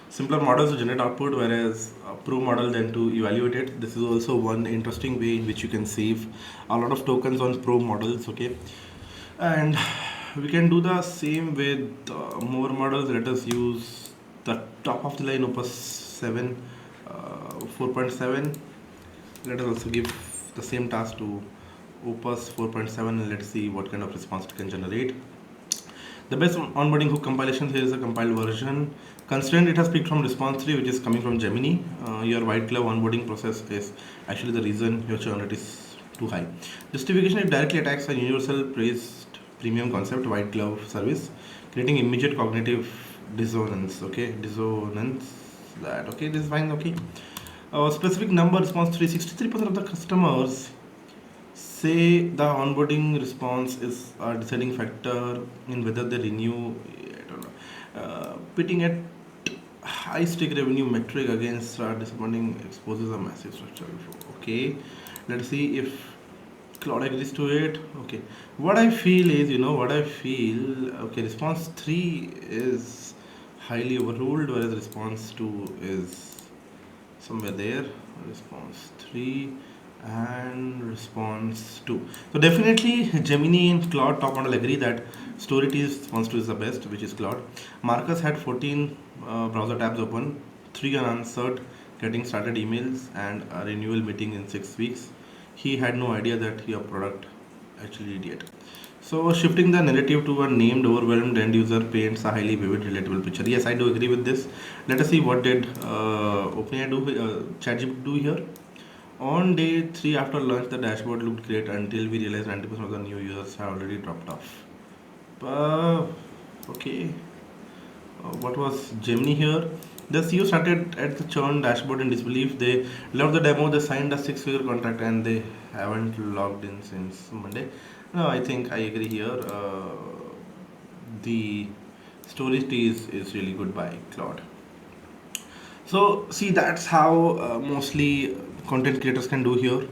simpler models to generate output, whereas a pro model then to evaluate it. This is also one interesting way in which you can save a lot of tokens on pro models. Okay, and we can do the same with more models. Let us use the top of the line Opus 7 4.7. Let us also give the same task to Opus 4.7 and let's see what kind of response it can generate. The best onboarding hook compilation here is a compiled version. Constraint it has picked from response 3, which is coming from Gemini. Your white glove onboarding process is actually the reason your churn rate is too high. Justification it directly attacks a universal praised premium concept, white glove service, creating immediate cognitive dissonance. Okay, dissonance. That okay, this is fine. Okay. Specific number response 363% of the customers say the onboarding response is a deciding factor in whether they renew. I don't know. Pitting at high stake revenue metric against disappointing exposes a massive structural flaw. Okay, let's see if Cloud agrees to it. Okay, what I feel is, what I feel. Okay, response 3 is highly overruled, whereas response 2 is somewhere there. Response 3 And response 2. So definitely Gemini and Claude top model agree that story response 2 is the best, which is Claude. Marcus had 14 browser tabs open, 3 unanswered, getting started emails, and a renewal meeting in 6 weeks. He had no idea that your product actually idiot. So shifting the narrative to a named, overwhelmed end user paints a highly vivid, relatable picture. Yes, I do agree with this. Let us see what did OpenAI do, ChatGPT do here. On day 3 after launch, the dashboard looked great until we realized 90% of the new users have already dropped off. Okay. What was Gemini here? The CEO started at the churn dashboard in disbelief. They loved the demo, they signed a 6-figure contract, and they haven't logged in since Monday. No, I think I agree here. The story is really good by Claude. So see, that's how mostly content creators can do here.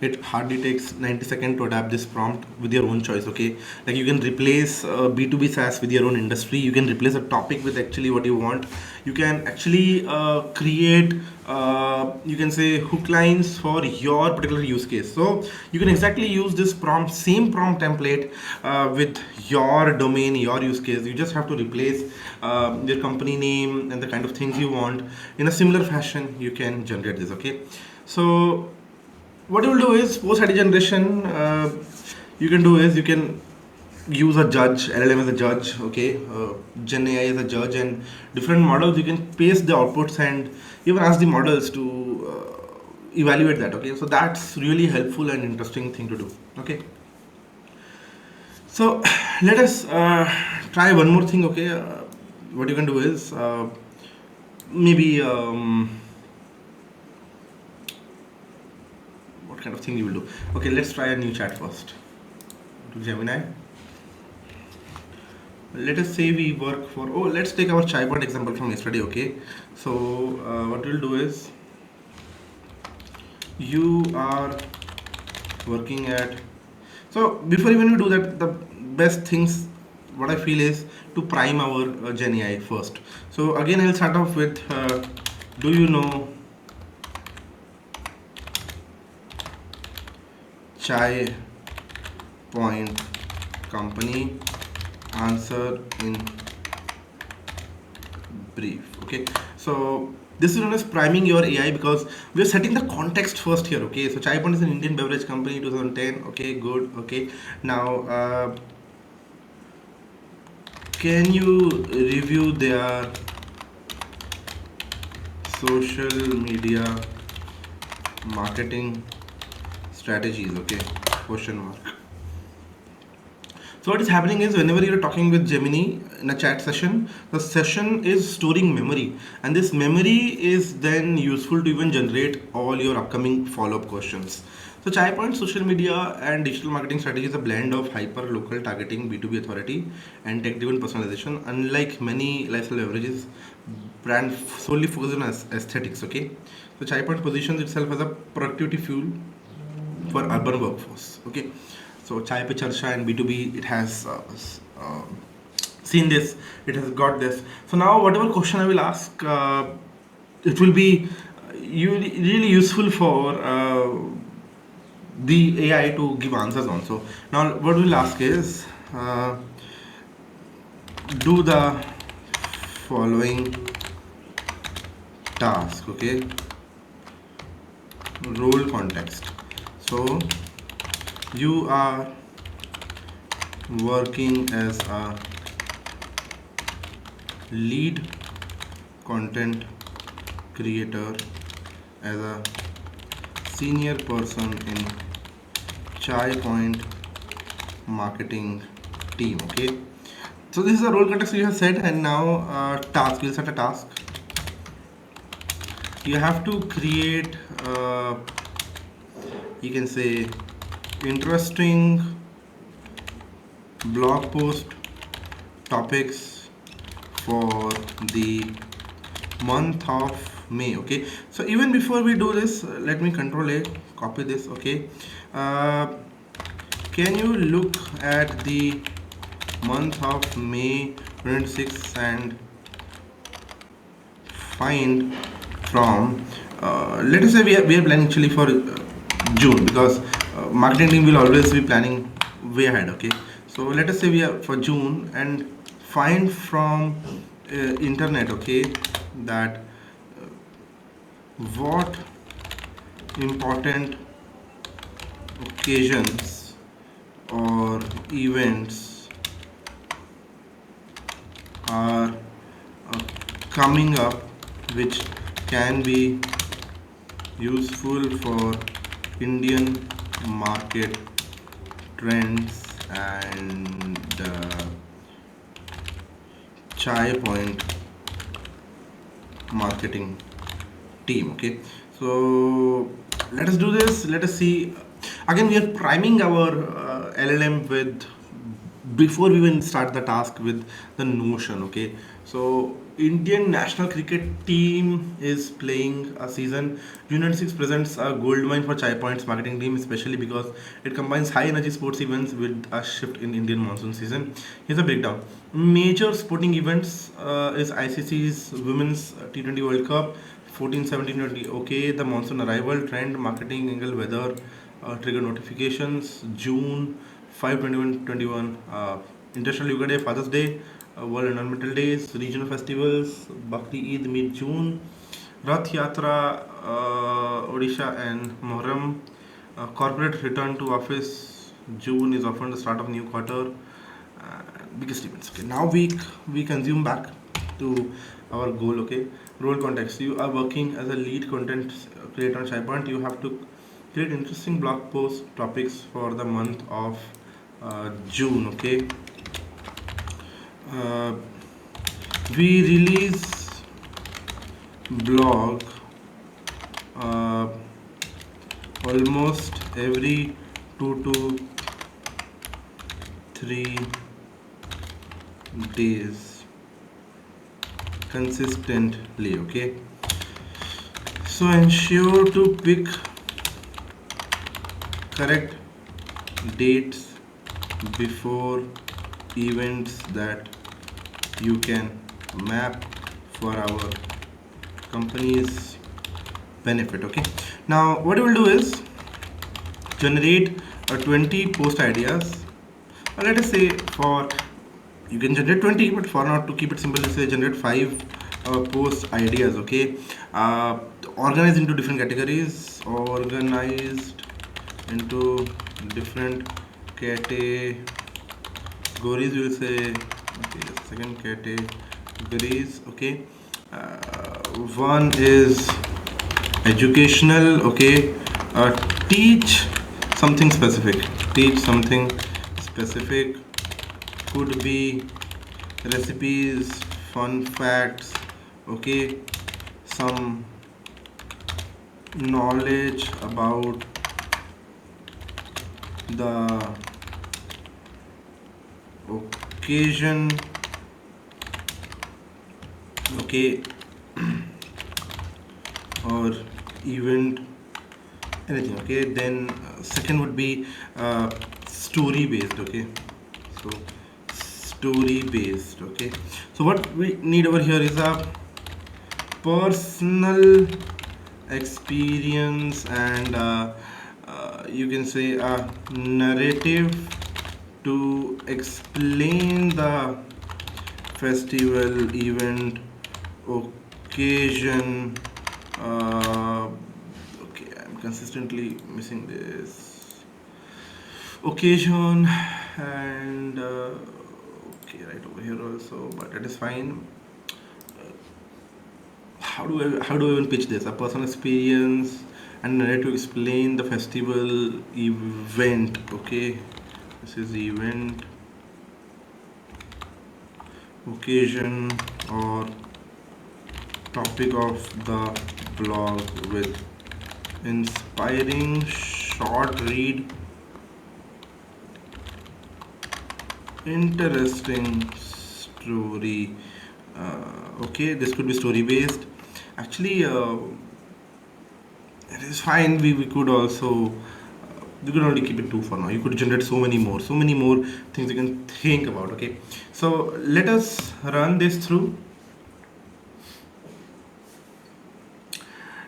It hardly takes 90 seconds to adapt this prompt with your own choice. Okay, like you can replace B2B SaaS with your own industry. You can replace a topic with actually what you want. You can actually create, you can say, hook lines for your particular use case. So you can exactly use this prompt, same prompt template with your domain, your use case. You just have to replace your company name and the kind of things you want. In a similar fashion, you can generate this. Okay, so what you will do is post ID generation. You can do is you can use a judge, LLM as a judge, okay, GenAI as a judge, and different models. You can paste the outputs and even ask the models to evaluate that. Okay, so that's really helpful and interesting thing to do. Okay, so let us try one more thing. Okay, what you can do is maybe what kind of thing you will do. Okay, let's try a new chat first. To Gemini. Let us say we work for, oh, let's take our chipboard example from yesterday. Okay, so what we'll do is you are working at, so before even we do that, the best things what I feel is to prime our GenAI first. So again, I'll start off with do you know chai point company? Answer in brief. Okay, so this is known as priming your AI because we are setting the context first here. Okay, so chai point is an Indian beverage company, 2010. Okay, good. Okay, now can you review their social media marketing strategies? Okay, question mark. So what is happening is whenever you're talking with Gemini in a chat session, the session is storing memory, and this memory is then useful to even generate all your upcoming follow-up questions. So ChaiPoint social media and digital marketing strategy is a blend of hyper-local targeting, B2B authority, and tech-driven personalization. Unlike many lifestyle beverages, brand solely focuses on aesthetics. Okay, so ChaiPoint positions itself as a productivity fuel for urban workforce. Okay, so chai pe charsha and B2B, it has seen this, it has got this. So now whatever question I will ask, it will be really useful for the AI to give answers on. So now what we'll ask is do the following task. Okay, role context. So you are working as a lead content creator, as a senior person in chai point marketing team. Okay, so this is a role context you have set, and now task, we'll set a task. You have to create you can say interesting blog post topics for the month of May. Okay, so even before we do this, let me control A, copy this. Okay, can you look at the month of May 26 and find from let us say we are planning actually for June, because marketing team will always be planning way ahead. Okay, so let us say we are for June and find from internet. Okay, that what important occasions or events are coming up which can be useful for Indian market trends and chai point marketing team. Okay, so let us do this. Let us see. Again, we are priming our LLM with, before we even start the task, with the notion. Okay, so Indian national cricket team is playing a season. United 6 presents a gold mine for Chai Point's marketing team, especially because it combines high energy sports events with a shift in Indian monsoon season. Here's a breakdown. Major sporting events is ICC's Women's T20 World Cup, 14, 17, 20. Okay, the monsoon arrival, trend, marketing angle, weather, trigger notifications, June 5, 21, 21. International Yoga Day, Father's Day, World Environmental Days, regional festivals, Bakri Eid mid June, Rath Yatra, Odisha and Muharram, corporate return to office. June is often the start of new quarter. Biggest events. Okay, now we consume back to our goal. Okay, role context. You are working as a lead content creator on SharePoint. You have to create interesting blog post topics for the month of June. Okay, uh, we release blog uh, almost every 2 to 3 days consistently. Okay, so ensure to pick correct dates before events that you can map for our company's benefit. Okay, now what you will do is generate 20 post ideas. Let us say, for you can generate 20, but for now to keep it simple, let's say generate 5 post ideas. Okay, organized into different categories, organized into different categories, we will say. Okay, second categories. Okay, one is educational. Okay, teach something specific. Teach something specific. Could be recipes, fun facts. Okay, some knowledge about the occasion. Okay, or event, anything. Okay, then second would be story based. Okay, so story based. Okay, so what we need over here is a personal experience and you can say a narrative to explain the festival, event, occasion. Okay, I'm consistently missing this occasion and okay, right over here also, but it is fine. How do I even pitch this? A personal experience and narrative to explain the festival event. Okay, this is event, occasion, or topic of the blog with inspiring short read, interesting story. Okay, this could be story based. Actually, it is fine. We could also you could only keep it two for now. You could generate so many more things you can think about. Okay, so let us run this through.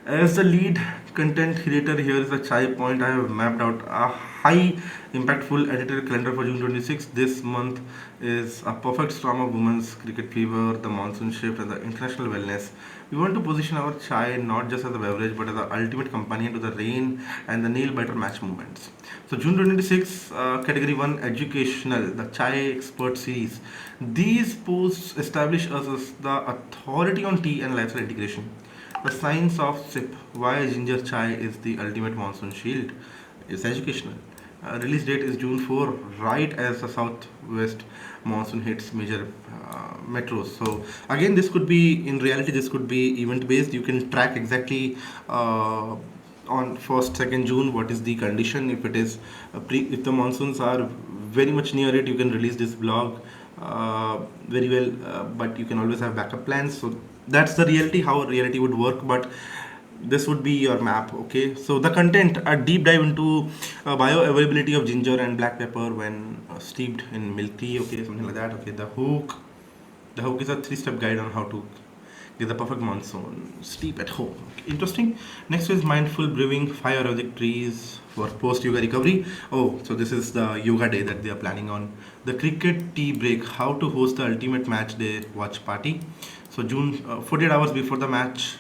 As the lead content creator, here is a chai point. I have mapped out a high impactful editorial calendar for June 26th. This month is a perfect storm of women's cricket fever, the monsoon shift, and the international wellness. We want to position our chai not just as a beverage but as the ultimate companion to the rain and the nail biter match moments. So June 26th, category 1 educational, the chai expert series. These posts establish us as the authority on tea and lifestyle integration. The science of sip, why ginger chai is the ultimate monsoon shield, is educational. Release date is June 4, right as the southwest monsoon hits major metros. So again, this could be, in reality, this could be event based. You can track exactly on 1st, 2nd June what is the condition. If it is if the monsoons are very much near it, you can release this blog very well, but you can always have backup plans. So that's the reality, how reality would work. But this would be your map. Okay, so the content, a deep dive into bioavailability of ginger and black pepper when steeped in milk tea. Okay, something like that. Okay, the hook is a three-step guide on how to get the perfect monsoon sleep at home. Okay, interesting. Next is mindful brewing, 5 aerobic trees for post-yoga recovery. Oh, so this is the yoga day that they are planning on. The cricket tea break, how to host the ultimate match day watch party. So June, 48 hours before the match.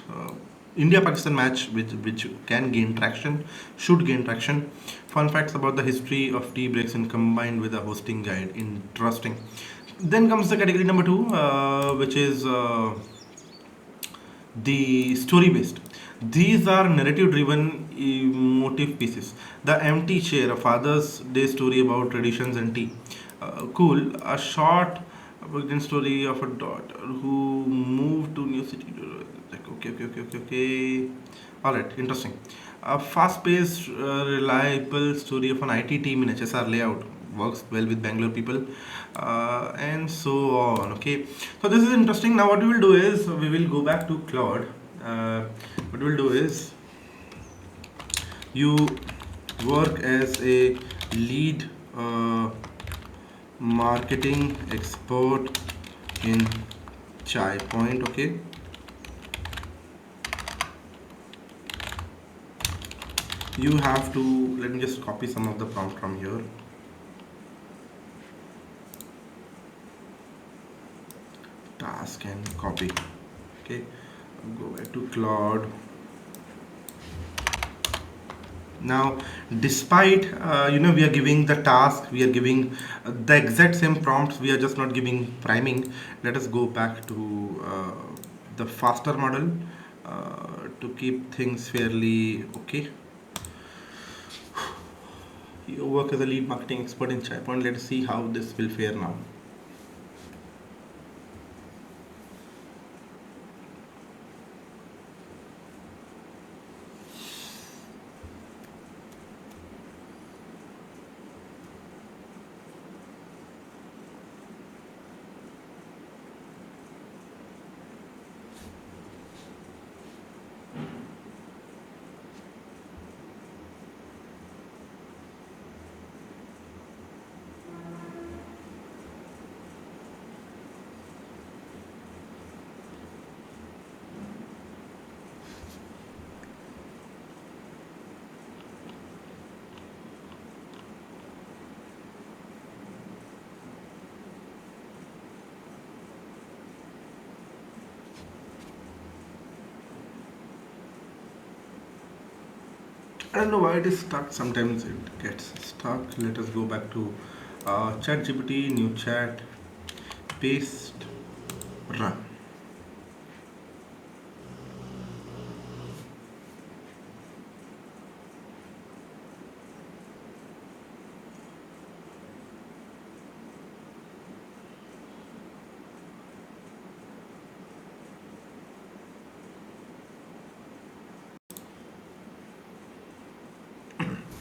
India-Pakistan match, which can gain traction, should gain traction. Fun facts about the history of tea breaks and combined with a hosting guide. Interesting. Then comes the category number two, which is the story based. These are narrative driven emotive pieces. The empty chair, a father's day story about traditions and tea. Cool. A short pregnant story of a daughter who moved to new city. Like, okay. All right, interesting. A fast-paced, reliable story of an IT team in HSR layout works well with Bangalore people, and so on. Okay, so this is interesting. Now, what we will do is we will go back to Claude. What we'll do is you work as a lead marketing expert in Chai Point. Okay, you have to, let me just copy some of the prompt from here. Task and copy. Okay, go back to Claude. Now, despite we are giving the task, we are giving the exact same prompts, we are just not giving priming. Let us go back to the faster model to keep things fairly okay. You work as a lead marketing expert in SharePoint. Let us see how this will fare now. I don't know why it is stuck. Sometimes it gets stuck. Let us go back to chat GPT, new chat, paste, run.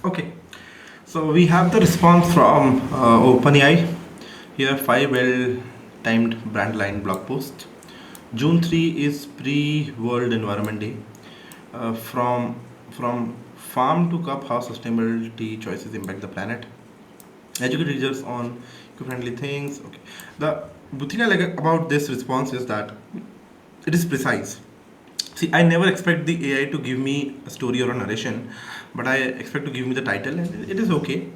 Okay, so we have the response from OpenAI. Here, 5 well-timed brand line blog posts. June 3 is pre-World Environment Day. From farm to cup, how sustainable tea choices impact the planet. Educate readers on eco-friendly things. Okay, the thing I like about this response is that it is precise. See, I never expect the AI to give me a story or a narration, but I expect to give me the title, and it is okay.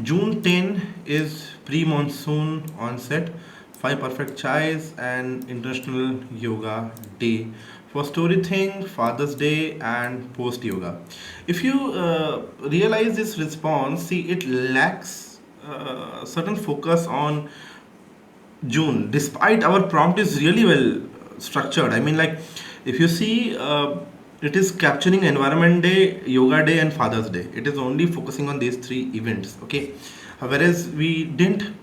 June 10 is pre-monsoon onset, five perfect chais, and International Yoga Day for story thing, Father's Day, and post yoga. If you realize this response, see it lacks certain focus on June, despite our prompt is really well structured. I mean, like, if you see, it is capturing Environment Day, Yoga Day, and Father's Day. It is only focusing on these three events, okay? Whereas we didn't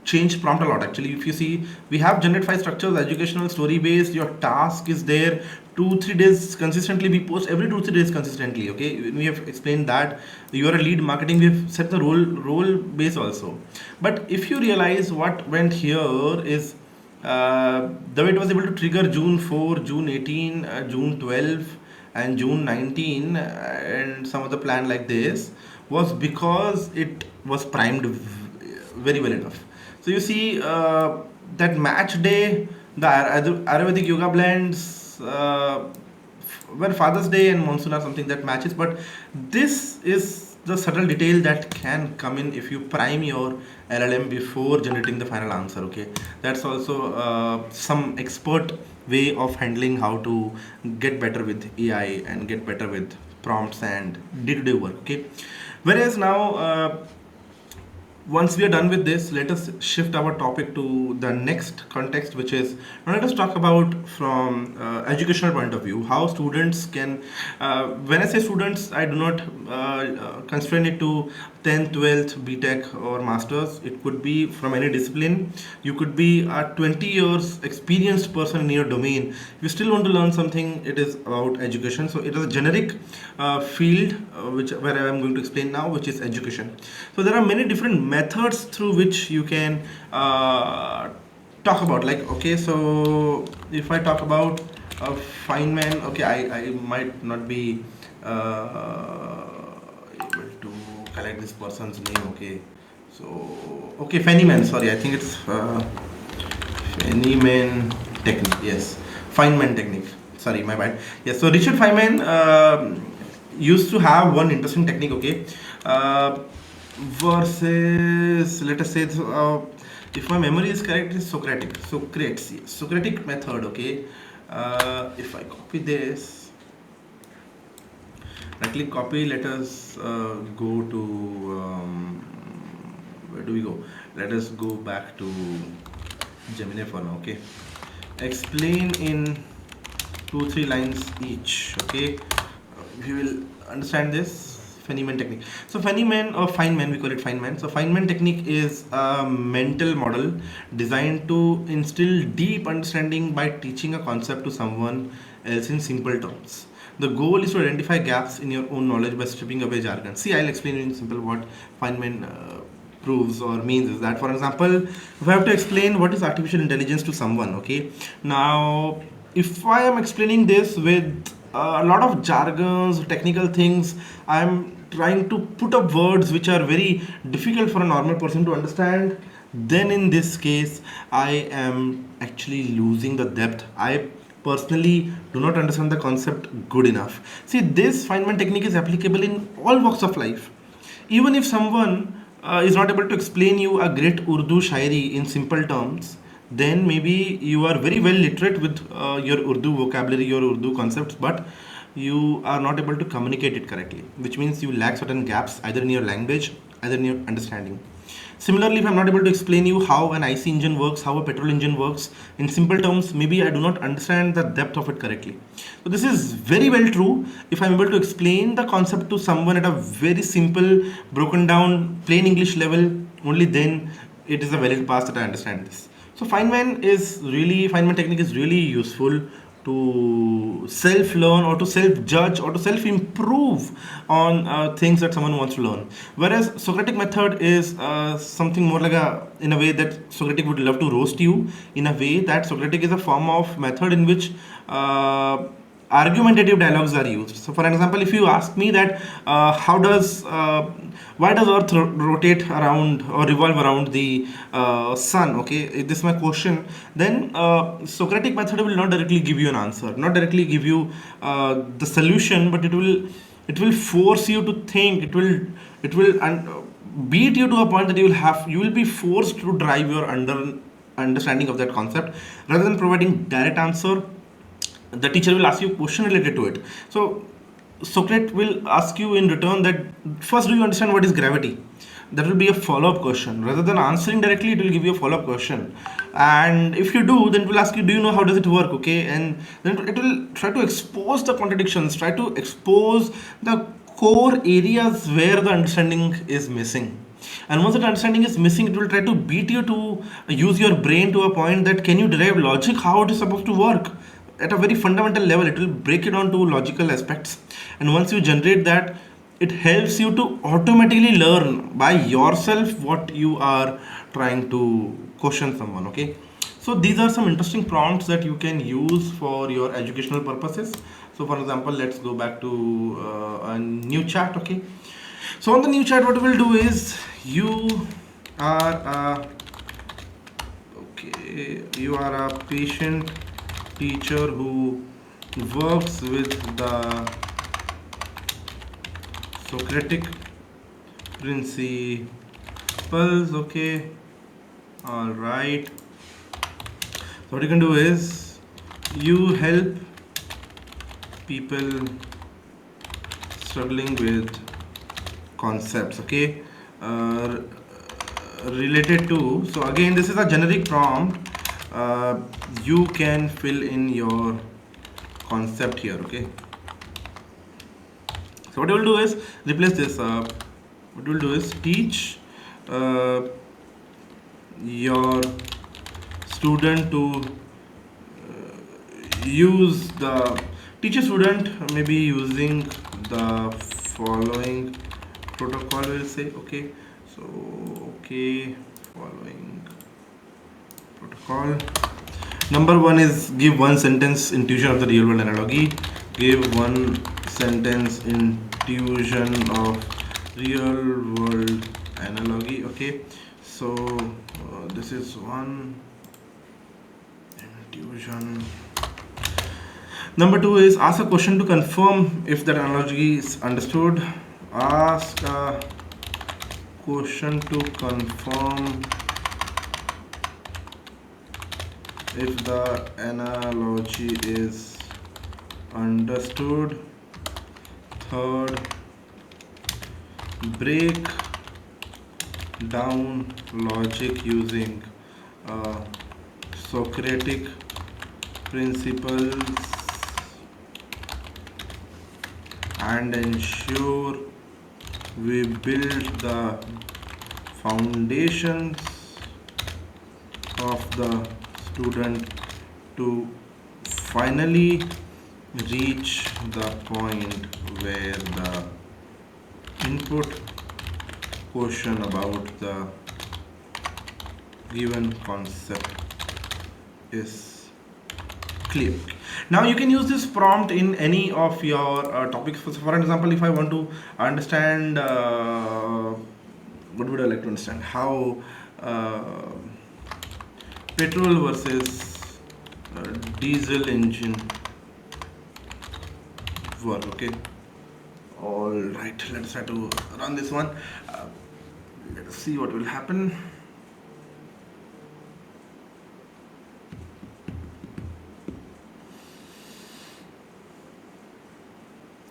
change prompt a lot actually. If you see, we have generate five structures: educational, story based, your task is there, 2 3 days consistently, we post every 2 3 days consistently, okay? We have explained that you are a lead marketing, we have set the role base also. But if you realize what went here is the way it was able to trigger June 4, June 18, June 12, and June 19, and some other plan like this was because it was primed very well enough. So you see, that match day, the Ayurvedic yoga blends, well, Father's Day and monsoon are something that matches, but this is the subtle detail that can come in if you prime your LLM before generating the final answer. Okay, that's also some expert way of handling how to get better with AI and get better with prompts and day-to-day work. Okay, whereas now. Once we are done with this, let us shift our topic to the next context, which is now let us talk about from educational point of view how students can. When I say students, I do not constrain it to 10th, 12th, BTech or masters. It could be from any discipline. You could be a 20 years experienced person in your domain. If you still want to learn something, it is about education. So it is a generic field which where I am going to explain now, which is education. So there are many different methods through which you can talk about. Like, okay, so if I talk about Feynman, okay, I might not be able to collect this person's name. Okay, so okay, Feynman. Sorry, I think it's Feynman technique. Yes, Feynman technique. Sorry, my bad. Yes, so Richard Feynman used to have one interesting technique. Okay, versus let us say if my memory is correct, it's Socratic method. Okay, if I copy this, right click copy, let us go to where do we go? Let us go back to Gemini for now. Okay, explain in 2 3 lines each. Okay, we will understand this Feynman technique. So Feynman or Feynman, we call it Feynman. So Feynman technique is a mental model designed to instill deep understanding by teaching a concept to someone else in simple terms. The goal is to identify gaps in your own knowledge by stripping away jargon. See, I'll explain in simple what Feynman proves or means is that, for example, if I have to explain what is artificial intelligence to someone, okay, now if I am explaining this with a lot of jargons, technical things, I'm trying to put up words which are very difficult for a normal person to understand, then in this case I am actually losing the depth. I personally do not understand the concept good enough. See, this Feynman technique is applicable in all walks of life. Even if someone is not able to explain you a great Urdu shairi in simple terms, then maybe you are very well literate with your Urdu vocabulary, your Urdu concepts, but you are not able to communicate it correctly, which means you lack certain gaps either in your language, either in your understanding. Similarly, if I'm not able to explain you how an IC engine works, how a petrol engine works in simple terms, maybe I do not understand the depth of it correctly. So this is very well true. If I'm able to explain the concept to someone at a very simple, broken down, plain English level, only then it is a valid path that I understand this. So Feynman technique is really useful to self learn or to self judge or to self improve on things that someone wants to learn. Whereas Socratic method is something more like a, in a way that Socratic would love to roast you, in a way that Socratic is a form of method in which argumentative dialogues are used. So for example, if you ask me that why does earth rotate around or revolve around the sun, okay, if this is my question, then Socratic method will not directly give you an answer, not directly give you the solution, but it will force you to think. It will beat you to a point that you will be forced to drive your understanding of that concept. Rather than providing direct answer, the teacher will ask you a question related to it. So Socrates will ask you in return that, first, do you understand what is gravity? That will be a follow-up question. Rather than answering directly, it will give you a follow-up question. And if you do, then it will ask you, do you know how does it work? Okay, and then it will try to expose the contradictions, try to expose the core areas where the understanding is missing. And once that understanding is missing, it will try to beat you to use your brain to a point that, can you derive logic how it is supposed to work at a very fundamental level. It will break it down to logical aspects, and once you generate that, it helps you to automatically learn by yourself what you are trying to question someone. Okay, so these are some interesting prompts that you can use for your educational purposes. So for example, let's go back to a new chat. Okay, so on the new chat, what we'll do is, are a you are a patient teacher who works with the Socratic principles. Okay, all right. So what you can do is, you help people struggling with concepts. Okay, uh, related to. So again, this is a generic prompt. You can fill in your concept here. Okay, so what you will do is replace this. What you will do is teach uh, your student to use the teach a student maybe using the following protocol, will say. Okay, so okay, following protocol. Number one is, give one sentence intuition of the real world analogy. Give one sentence intuition of real world analogy. Okay, so this is one intuition. Number two is, ask a question to confirm if that analogy is understood. Ask a question to confirm if the analogy is understood. Third, break down logic using Socratic principles and ensure we build the foundations of the student to finally reach the point where the input question about the given concept is clear. Now you can use this prompt in any of your topics. For example, if I want to understand, what would I like to understand? How petrol versus diesel engine work. Okay. All right. Let's try to run this one. Let's see what will happen.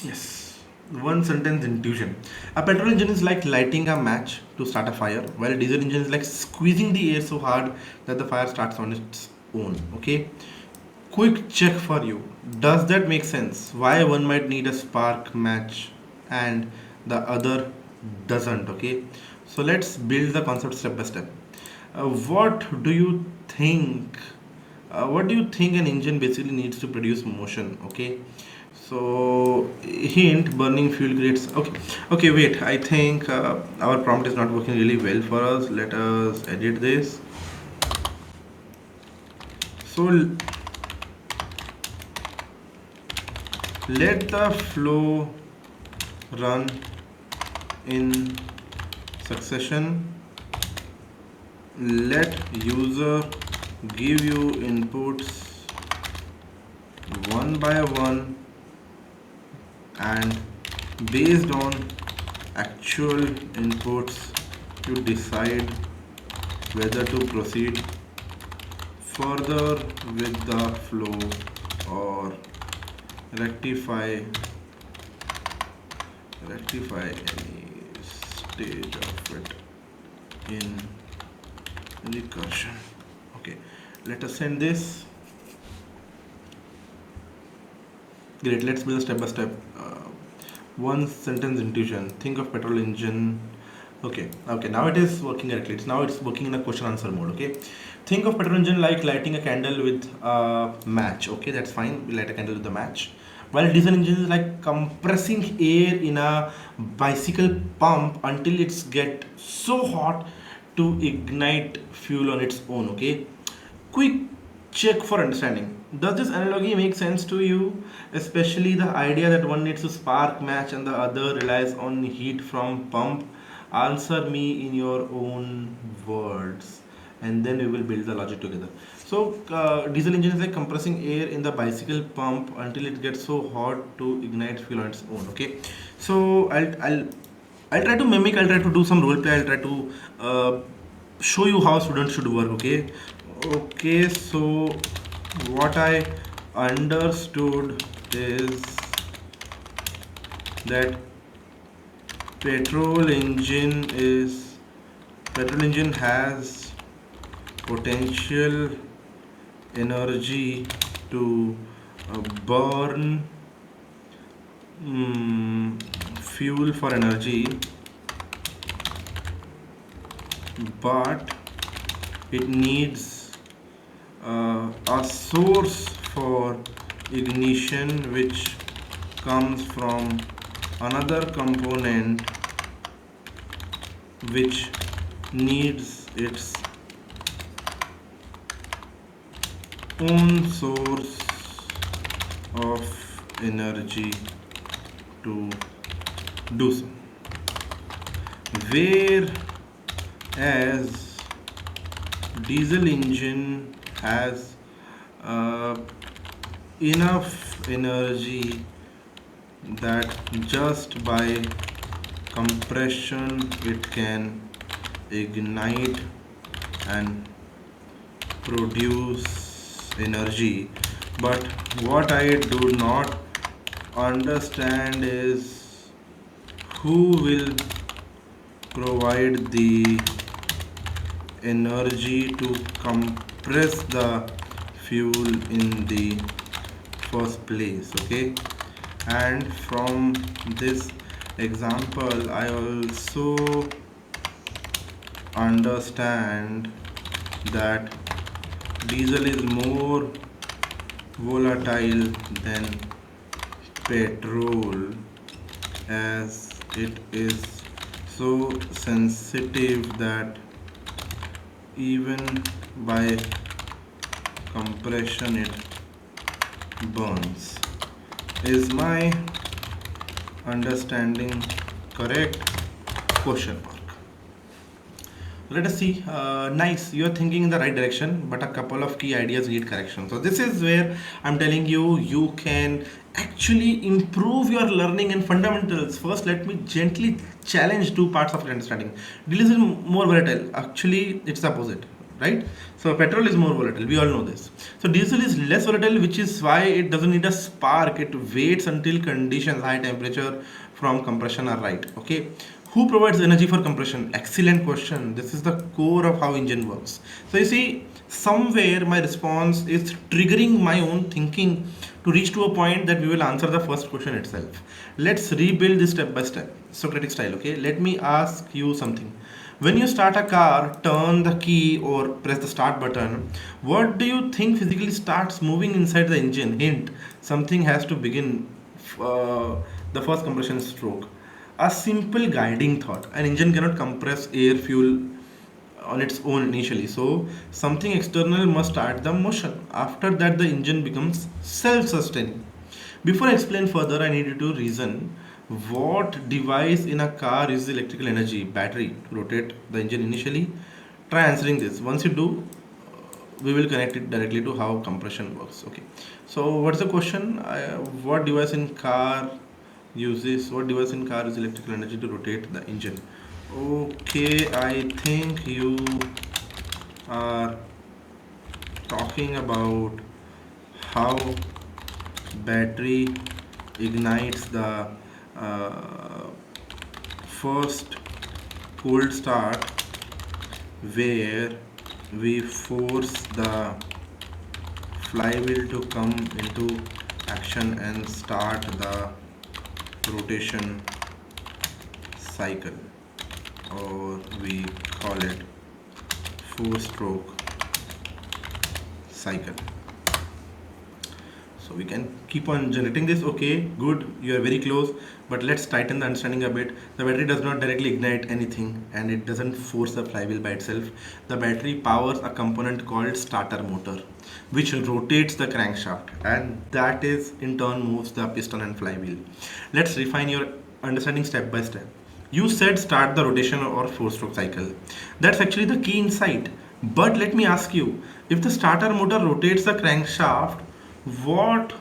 Yes. One sentence intuition. A petrol engine is like lighting a match to start a fire, while a diesel engine is like squeezing the air so hard that the fire starts on its own. Okay. Quick check for you. Does that make sense? Why one might need a spark match and the other doesn't? Okay. So let's build the concept step by step. What do you think? What do you think an engine basically needs to produce motion? Okay. So hint: burning fuel creates. Okay. Okay. Wait. I think our prompt is not working really well for us. Let us edit this. So Let the flow run in succession. Let user give you inputs one by one, and based on actual inputs you decide whether to proceed further with the flow or rectify any stage of it in recursion. Okay, let us send this. Great, let's build a step by step. One sentence intuition. Think of petrol engine. Okay, now it is working correctly. It's working in a question answer mode. Okay, think of petrol engine like lighting a candle with a match. Okay, that's fine. We light a candle with the match. While diesel engine is like compressing air in a bicycle pump until it's get so hot to ignite fuel on its own. Okay, quick check for understanding. Does this analogy make sense to you? Especially the idea that one needs to spark match and the other relies on heat from pump. Answer me in your own words, and then we will build the logic together. So, diesel engine is like compressing air in the bicycle pump until it gets so hot to ignite fuel on its own. Okay, so I'll try to mimic. I'll try to do some role play. I'll try to show you how students should work. Okay, so what I understood is that petrol engine is petrol engine has potential energy to burn fuel for energy, but it needs a source for ignition which comes from another component which needs its own source of energy to do so. Whereas diesel engine has enough energy that just by compression it can ignite and produce energy. But what I do not understand is who will provide the energy to compress the fuel in the first place. Okay, and from this example I also understand that diesel is more volatile than petrol, as it is so sensitive that even by compression it burns. Is my understanding correct? Question mark. Let us see. Nice, you are thinking in the right direction, but a couple of key ideas need correction. So this is where I'm telling you you can actually improve your learning and fundamentals. First, let me gently challenge two parts of your understanding. Diesel is more volatile. Actually, it's the opposite, right? So petrol is more volatile. We all know this. So diesel is less volatile, which is why it doesn't need a spark. It waits until conditions, high temperature from compression are right. Okay. Who provides energy for compression? Excellent question. This is the core of how engine works. So you see, somewhere my response is triggering my own thinking to reach to a point that we will answer the first question itself. Let's rebuild this step by step, Socratic style. Okay, let me ask you something. When you start a car, turn the key or press the start button, what do you think physically starts moving inside the engine? Hint, something has to begin uh, the first compression stroke. A simple guiding thought: an engine cannot compress air fuel on its own initially, so something external must start the motion. After that, the engine becomes self sustaining. Before I explain further, I need you to reason what device in a car uses electrical energy, battery, to rotate the engine initially. Try answering this. Once you do, we will connect it directly to how compression works. Okay, so what's the question? What device in car what device in car uses electrical energy to rotate the engine? Okay, I think you are talking about how battery ignites the uh, first cold start, where we force the flywheel to come into action and start the rotation cycle, or we call it four stroke cycle. So we can keep on generating this. Okay, good, you are very close, but let's tighten the understanding a bit. The battery does not directly ignite anything, and it doesn't force the flywheel by itself. The battery powers a component called starter motor, which rotates the crankshaft, and that is in turn moves the piston and flywheel. Let's refine your understanding step by step. You said start the rotation or four stroke cycle. That's actually the key insight. But let me ask you, if the starter motor rotates the crankshaft, what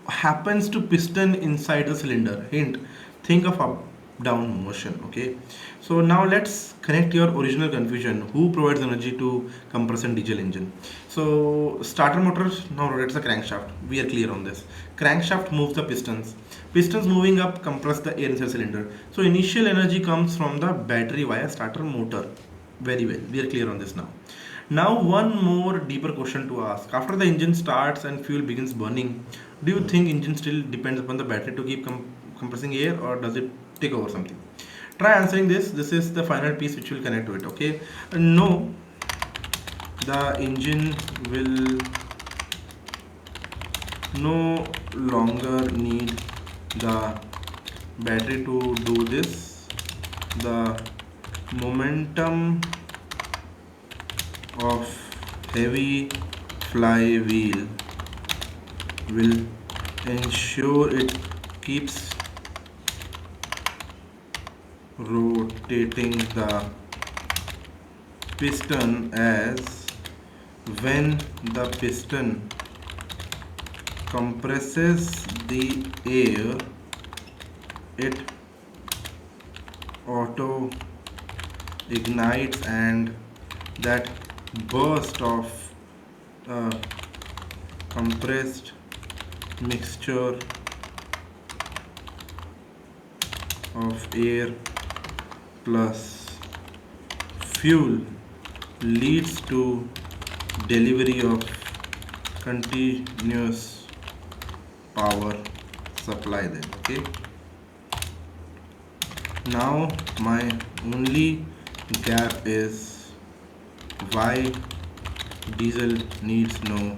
happens to piston inside the cylinder? Hint, think of up down motion. Okay, so now let's connect your original confusion. Who provides energy to compress and diesel engine? So starter motor now rotates the crankshaft. We are clear on this. Crankshaft moves the pistons moving up compress the air inside cylinder. So initial energy comes from the battery via starter motor. Very well, we are clear on this now. Now, one more deeper question to ask. After the engine starts and fuel begins burning, do you think engine still depends upon the battery to keep compressing air, or does it take over something? Try answering this. This is the final piece which will connect to it. Okay. No, the engine will no longer need the battery to do this. The momentum of heavy flywheel will ensure it keeps rotating the piston, as when the piston compresses the air, it auto ignites, and that burst of compressed mixture of air plus fuel leads to delivery of continuous power supply then. Okay, now my only gap is why diesel needs no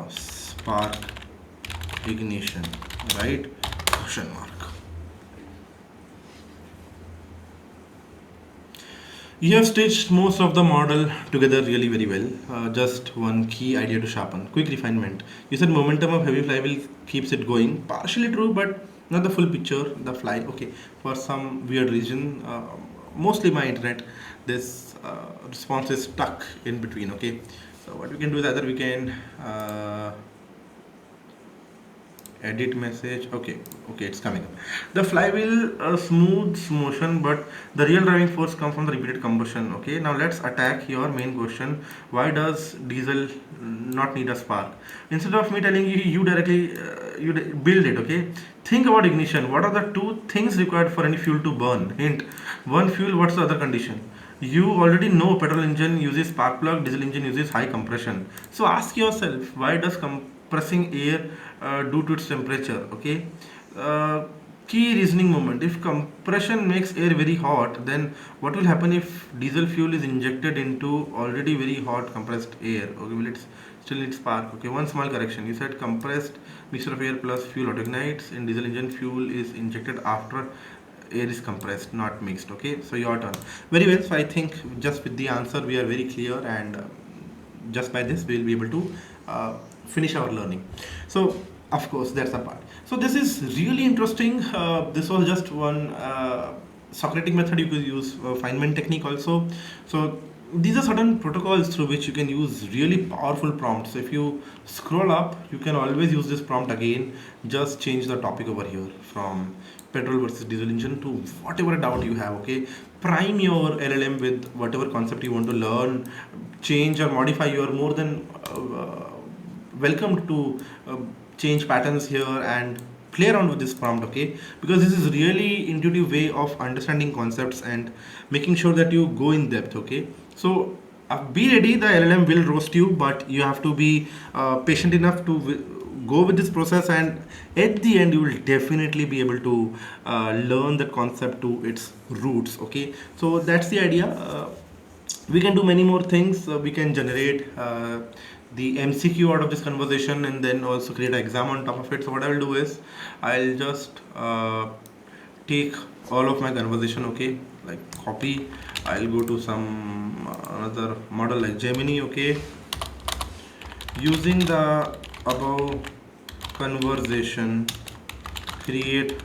spark ignition, right? Question mark. You have stitched most of the model together really very well. Just one key idea to sharpen. Quick refinement. You said momentum of heavy flywheel keeps it going. Partially true, but not the full picture. The fly, okay. For some weird reason, mostly my internet, this response is stuck in between. Okay. So what we can do is either we can edit message. Okay, it's coming up. The flywheel smooths motion, but the real driving force comes from the repeated combustion. Okay, now let's attack your main question. Why does diesel not need a spark? Instead of me telling you, you directly build it. Okay, think about ignition. What are the two things required for any fuel to burn? Hint, one fuel, what's the other condition? You already know petrol engine uses spark plug, diesel engine uses high compression. So ask yourself, why does compressing air due to its temperature? Okay, key reasoning moment. If compression makes air very hot, then what will happen if diesel fuel is injected into already very hot compressed air? Okay, will it still need spark? Okay, one small correction. You said compressed mixture of air plus fuel auto ignites. In diesel engine, fuel is injected after air is compressed, not mixed. Okay, so your turn. Very well. So I think just with the answer we are very clear, and just by this we will be able to finish our learning. So Of course, that's a part. So this is really interesting. This was just one Socratic method. You could use Feynman technique also. So these are certain protocols through which you can use really powerful prompts. So if you scroll up, you can always use this prompt again. Just change the topic over here from petrol versus diesel engine to whatever doubt you have. Okay, prime your LLM with whatever concept you want to learn. Change or modify. You are more than welcome to change patterns here and play around with this prompt, okay, because this is really intuitive way of understanding concepts and making sure that you go in depth, okay. So be ready, the LLM will roast you, but you have to be patient enough to go with this process, and at the end you will definitely be able to learn the concept to its roots, okay. So that's the idea. We can do many more things. We can generate the MCQ out of this conversation and then also create an exam on top of it. So what I will do is I'll just take all of my conversation, okay, like copy. I'll go to some another model like Gemini, okay, using the above conversation, create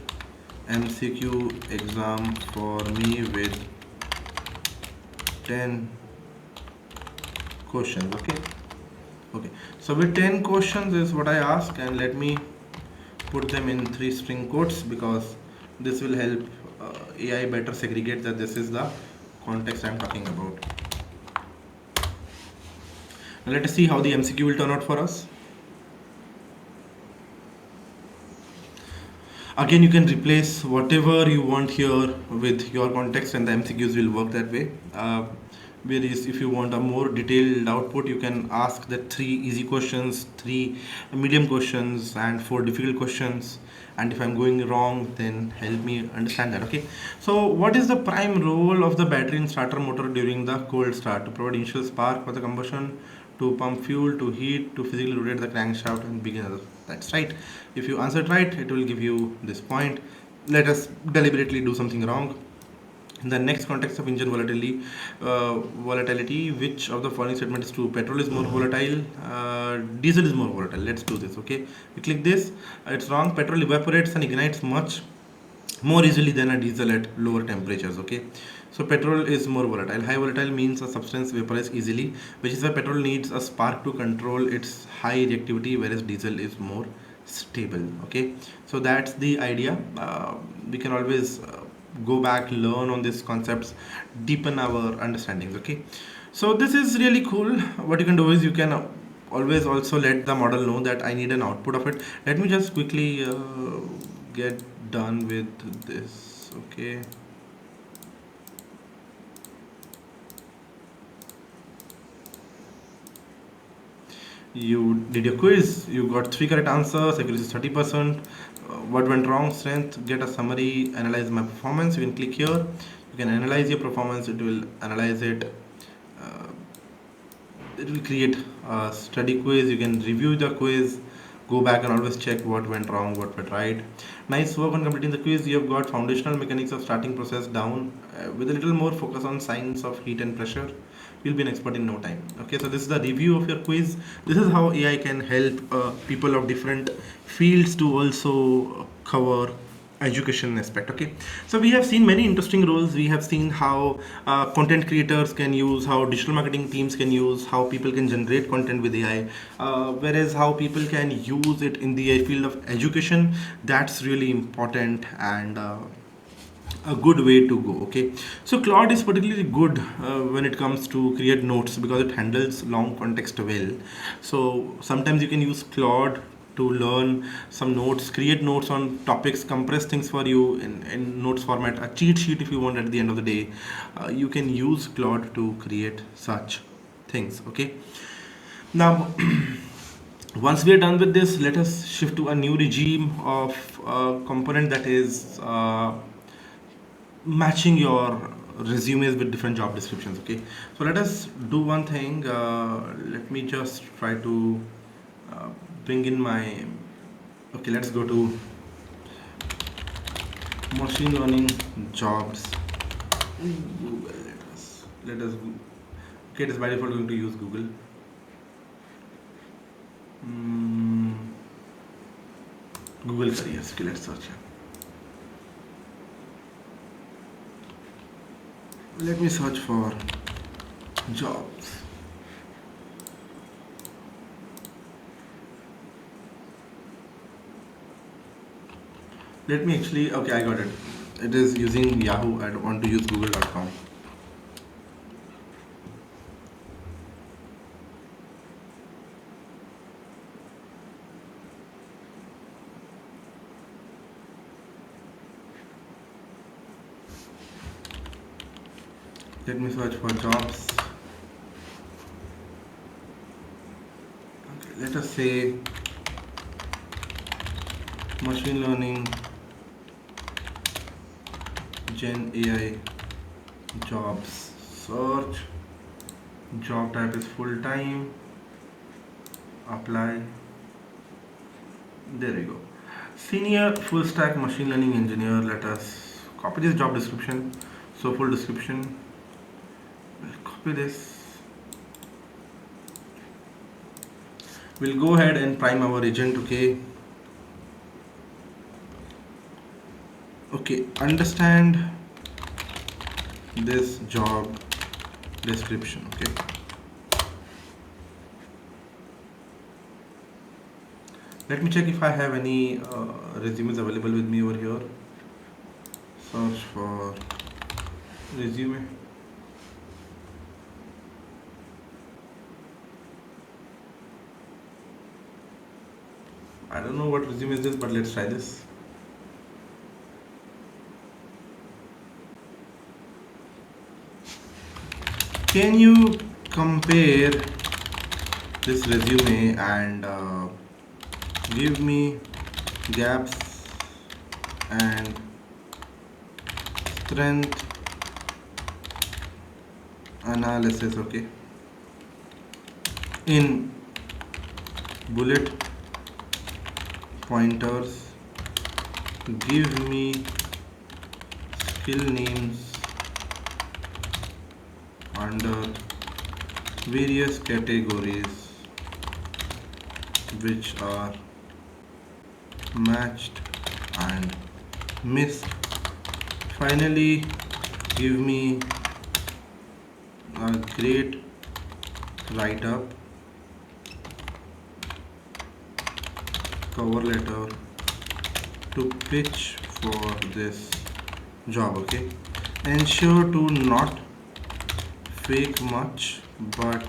MCQ exam for me with 10 questions, okay. Okay, so with 10 questions is what I ask, and let me put them in 3 string quotes because this will help AI better segregate that this is the context I'm talking about. Now let us see how the MCQ will turn out for us. Again, you can replace whatever you want here with your context, and the MCQs will work that way. Whereas if you want a more detailed output, you can ask the 3 easy questions, 3 medium questions, and 4 difficult questions. And if I'm going wrong, then help me understand that. Okay. So, what is the prime role of the battery in starter motor during the cold start? To provide initial spark for the combustion, to pump fuel, to heat, to physically rotate the crankshaft and begin. That's right. If you answer it right, it will give you this point. Let us deliberately do something wrong. In the next context of engine volatility, which of the following statement is true? Petrol is more volatile, diesel is more volatile. Let's do this, okay? We click this, it's wrong. Petrol evaporates and ignites much more easily than a diesel at lower temperatures, okay. So petrol is more volatile. High volatile means a substance vaporizes easily, which is why petrol needs a spark to control its high reactivity, whereas diesel is more stable, okay. So that's the idea. We can always go back, learn on these concepts, deepen our understandings, okay. So this is really cool. What you can do is you can always also let the model know that I need an output of it. Let me just quickly get done with this, okay. You did your quiz, you got 3 correct answers, accuracy is 30%. What went wrong? Strength, get a summary, analyze my performance. You can click here, you can analyze your performance, it will analyze it. uh, it will create a study quiz. You can review the quiz, go back and always check what went wrong, what went right. Nice work on completing the quiz. You have got foundational mechanics of starting process down. With a little more focus on science of heat and pressure, you'll be an expert in no time. Okay, so this is the review of your quiz. This is how AI can help people of different fields to also cover education aspect, okay. So we have seen many interesting roles. We have seen how content creators can use, how digital marketing teams can use, how people can generate content with AI, whereas how people can use it in the field of education. That's really important and a good way to go, okay. So Claude is particularly good when it comes to create notes because it handles long context well. So sometimes you can use Claude to learn some notes, create notes on topics, compress things for you in notes format, a cheat sheet if you want at the end of the day. You can use Claude to create such things, okay. Now once we are done with this, let us shift to a new regime of component, that is matching your resumes with different job descriptions, okay. So let us do one thing. Let me just try to uh, bring in my, okay, let's go to machine learning jobs in Google. Let us okay, it is by default going to use Google. Hmm. Google careers. Okay, let's search here. Let me search for jobs. Let me actually, okay, I got it. It is using Yahoo. I don't want to use google.com. Let me search for jobs. Okay, let us say machine learning, Gen AI jobs. Search. Job type is full time. Apply. There we go. Senior full stack machine learning engineer. Let us copy this job description. So, full description. We'll copy this. We'll go ahead and prime our agent. Okay. Okay. Understand this job description. Okay. Let me check if I have any resumes available with me over here. Search for resume. I don't know what resume is this, but let's try this. Can you compare this resume and give me gaps and strength analysis? Okay, in bullet pointers, give me skill names under various categories which are matched and missed. Finally, give me a great write up, cover letter to pitch for this job. Okay, ensure to not fake much, but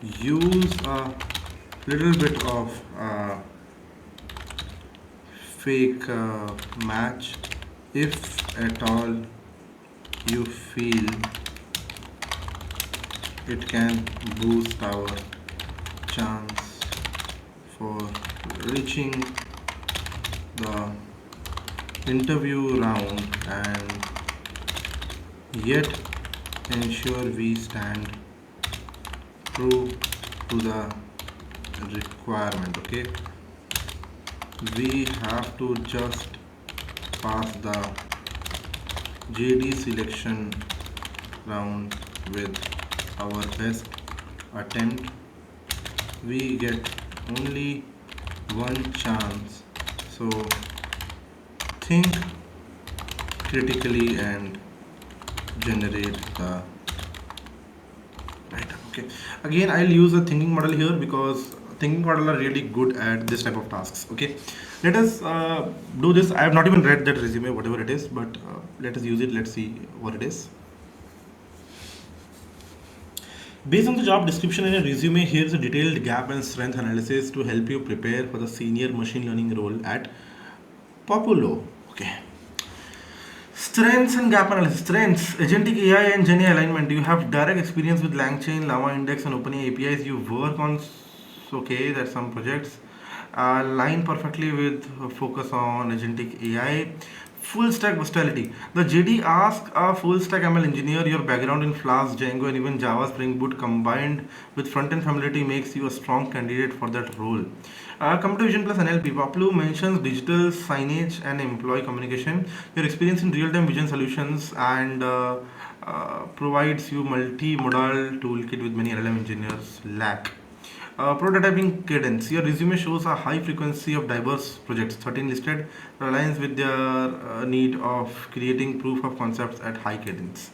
use a little bit of fake match if at all you feel it can boost our chance for reaching the interview round, and yet ensure we stand true to the requirement. Okay, we have to just pass the JD selection round with our best attempt. We get only one chance, so think critically and generate the right. Okay, again I'll use a thinking model here because thinking model are really good at this type of tasks. Okay, let us do this. I have not even read that resume, whatever it is, but let us use it. Let's see what it is. Based on the job description in a resume, here's a detailed gap and strength analysis to help you prepare for the senior machine learning role at Populo. Okay. Strengths and gap analysis. Strengths: agentic AI and GenAI alignment. You have direct experience with LangChain, Llama Index, and OpenAI APIs. You work on, okay, that's some projects. Align perfectly with a focus on agentic AI. Full stack versatility. The JD asks a full stack ML engineer. Your background in Flask, Django, and even Java Spring Boot combined with front end familiarity makes you a strong candidate for that role. Computer vision plus NLP. Paplu mentions digital signage and employee communication. Your experience in real time vision solutions and provides you multi-modal toolkit with many LLM engineers lack. Prototyping cadence. Your resume shows a high frequency of diverse projects, 13 listed, aligns with their need of creating proof of concepts at high cadence.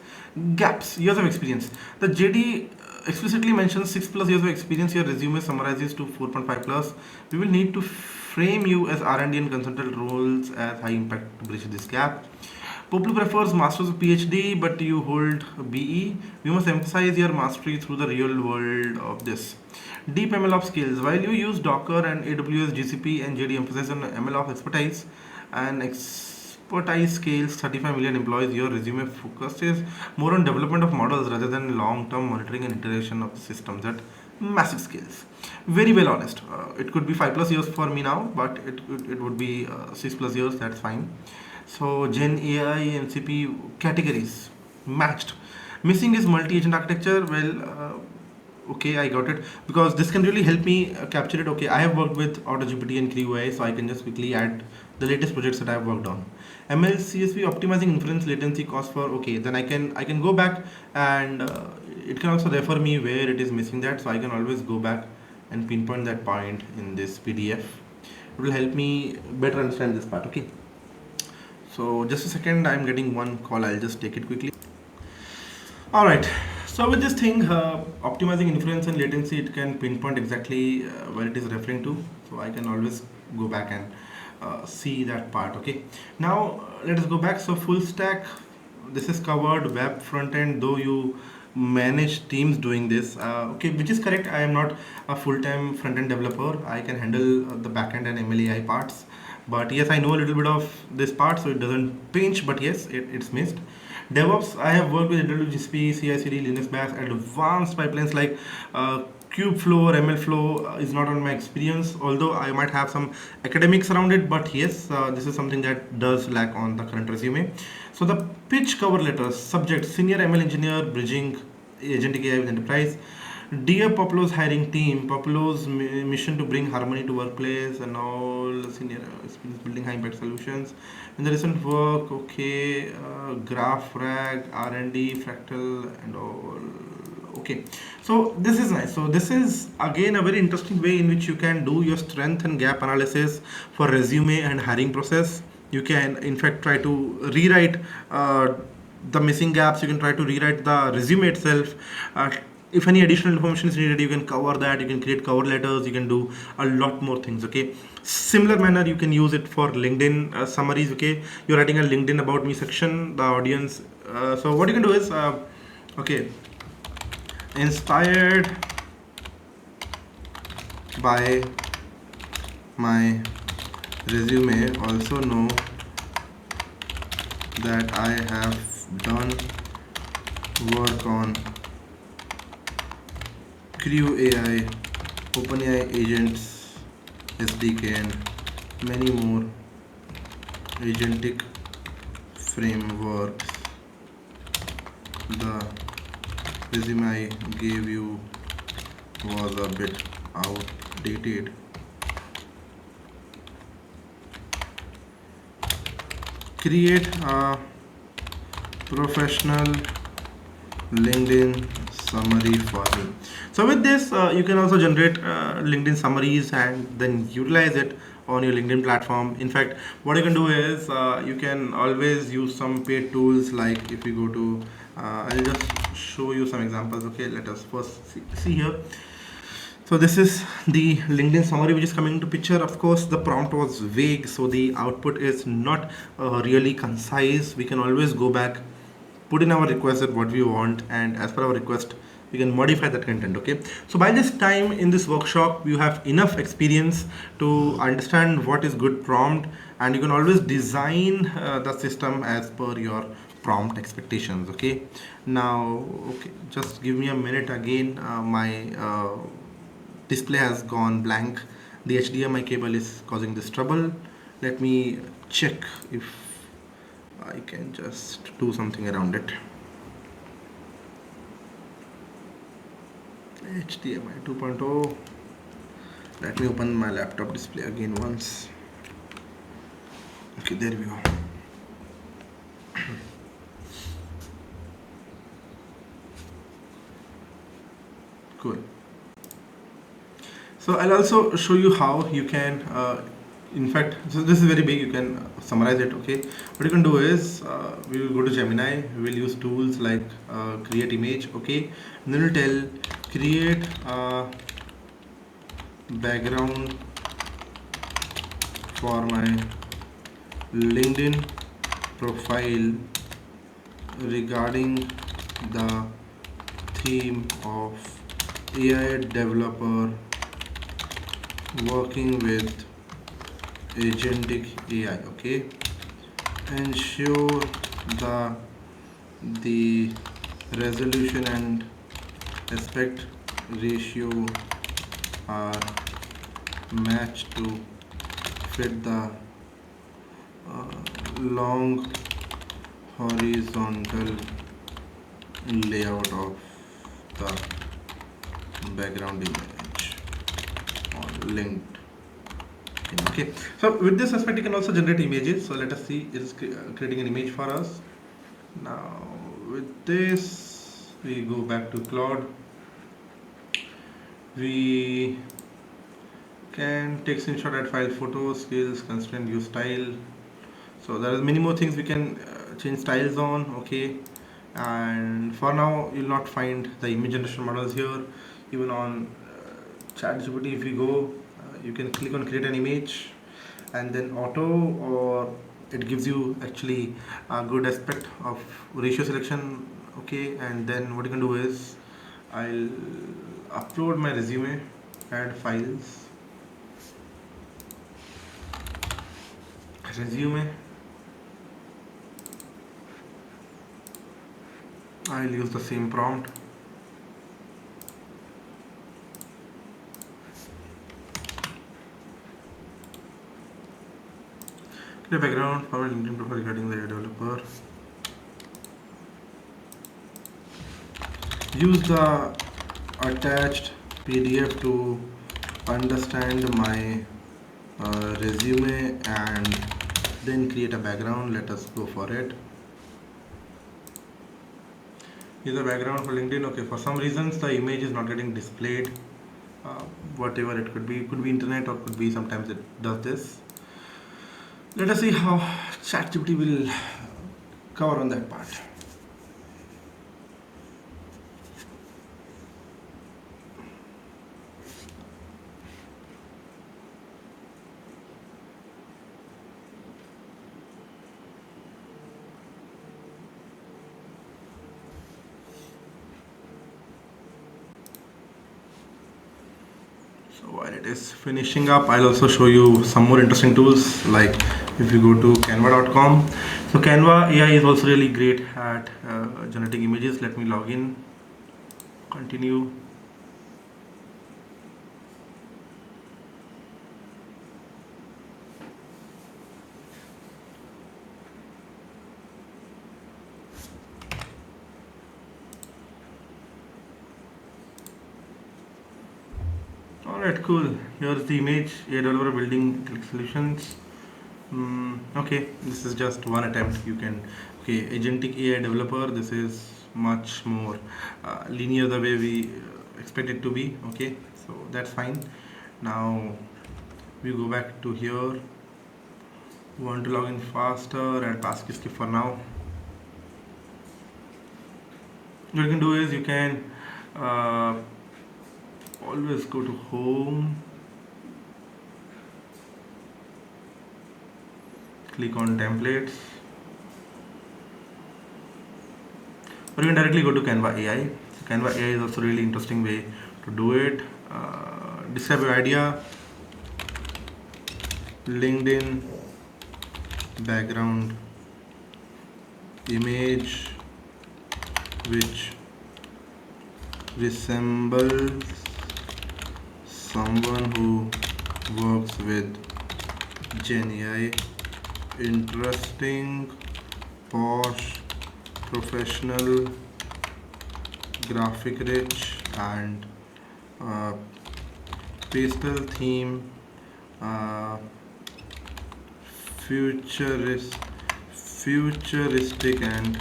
Gaps, years of experience. The JD explicitly mentions 6 plus years of experience. Your resume summarizes to 4.5 plus. We will need to frame you as R&D and consultant roles as high impact to bridge this gap. Poplu prefers masters or PhD, but you hold a BE. We must emphasize your mastery through the real world of this. Deep MLOps skills. While you use Docker and AWS, GCP, and JD emphasize on MLOps expertise and expertise scales 35 million employees, your resume focuses more on development of models rather than long-term monitoring and integration of the systems at massive scales. Very well honest. It could be 5 plus years for me now, but it would be 6 plus years. That's fine. So Gen AI MCP categories matched. Missing is multi-agent architecture. Well, okay, I got it, because this can really help me capture it. Okay, I have worked with AutoGPT and Creo AI, so I can just quickly add the latest projects that I have worked on. ML CSV optimizing inference latency cost for, okay, then I can go back and it can also refer me where it is missing that, so I can always go back and pinpoint that point in this PDF. It will help me better understand this part. Okay. So just a second, I'm getting one call. I'll just take it quickly. All right. So with this thing, optimizing inference and latency, it can pinpoint exactly where it is referring to. So I can always go back and see that part. Okay. Now let us go back. So full stack, this is covered. Web front end, though you manage teams doing this. Okay, which is correct. I am not a full-time front-end developer. I can handle the back-end and MLAI parts. But yes, I know a little bit of this part, so it doesn't pinch, but yes, it's missed. DevOps, I have worked with AWS GCP, CI/CD, Linux Bash, advanced pipelines like Kubeflow or MLflow is not on my experience, although I might have some academics around it, but yes, this is something that does lack on the current resume. So the pitch cover letters, subject, senior ML engineer, bridging agentic AI with enterprise. Dear Populo's hiring team, Populo's mission to bring harmony to workplace and all senior experience building high impact solutions. In the recent work, okay, graph rag, R&D, fractal, and all. Okay, so this is nice. So this is again a very interesting way in which you can do your strength and gap analysis for resume and hiring process. You can in fact try to rewrite the missing gaps. You can try to rewrite the resume itself. If any additional information is needed, you can cover that. You can create cover letters. You can do a lot more things. Okay, similar manner you can use it for LinkedIn summaries. Okay, you're writing a LinkedIn about me section, the audience. So what you can do is okay, inspired by my resume, also know that I have done work on Creo AI, OpenAI agents, SDK, and many more agentic frameworks. The resume I gave you was a bit outdated. Create a professional LinkedIn summary for me. So with this, you can also generate LinkedIn summaries and then utilize it on your LinkedIn platform. In fact, what you can do is you can always use some paid tools. Like if you go to, I'll just show you some examples. Okay, let us first see here. So this is the LinkedIn summary which is coming into picture. Of course, the prompt was vague, so the output is not really concise. We can always go back, put in our request at what we want, and as per our request, we can modify that content. Okay, so by this time in this workshop, you have enough experience to understand what is good prompt, and you can always design the system as per your prompt expectations. Okay, now, okay, just give me a minute again. My display has gone blank. The HDMI cable is causing this trouble. Let me check if I can just do something around it. HDMI 2.0. Let me open my laptop display again once. Okay, there we go. Cool. So I'll also show you how you can, in fact, so this is very big, you can summarize it, okay? What you can do is, we will go to Gemini, we will use tools like create image, okay? And then we'll tell create background for my LinkedIn profile regarding the theme of AI developer working with agentic AI. Okay, ensure the the resolution and aspect ratio are matched to fit the long horizontal layout of the background image on linked. Okay, so with this aspect you can also generate images. So let us see, it is creating an image for us. Now with this we go back to Claude. We can take screenshot, add file, photo, skills, constraint, use style. So there are many more things we can change styles on. Okay, and for now you'll not find the image generation models here. Even on ChatGPT, if we go, you can click on create an image and then auto, or it gives you actually a good aspect of ratio selection. Okay, and then what you can do is I'll upload my resume, add files, resume. I'll use the same prompt. The background for LinkedIn profile regarding the developer. Use the attached PDF to understand my resume and then create a background. Let us go for it. Here's the background for LinkedIn. Okay, for some reasons the image is not getting displayed. Whatever it could be internet, or could be sometimes it does this. Let us see how ChatGPT will cover on that part. So while it is finishing up, I'll also show you some more interesting tools. Like if you go to canva.com, so Canva AI is also really great at generating images. Let me log in, continue. Alright, cool. Here's the image. AI developer building solutions. Okay, this is just one attempt. You can, okay, agentic AI developer. This is much more linear the way we expect it to be. Okay, so that's fine. Now we go back to here. Want to log in faster and task skip for now. What you can do is you can uh, always go to home, click on templates, or you can directly go to Canva AI. So Canva AI is also really interesting way to do it. Describe your idea, LinkedIn background image which resembles someone who works with GenAI, interesting, posh, professional, graphic rich, and uh, pastel theme, uh, futuristic and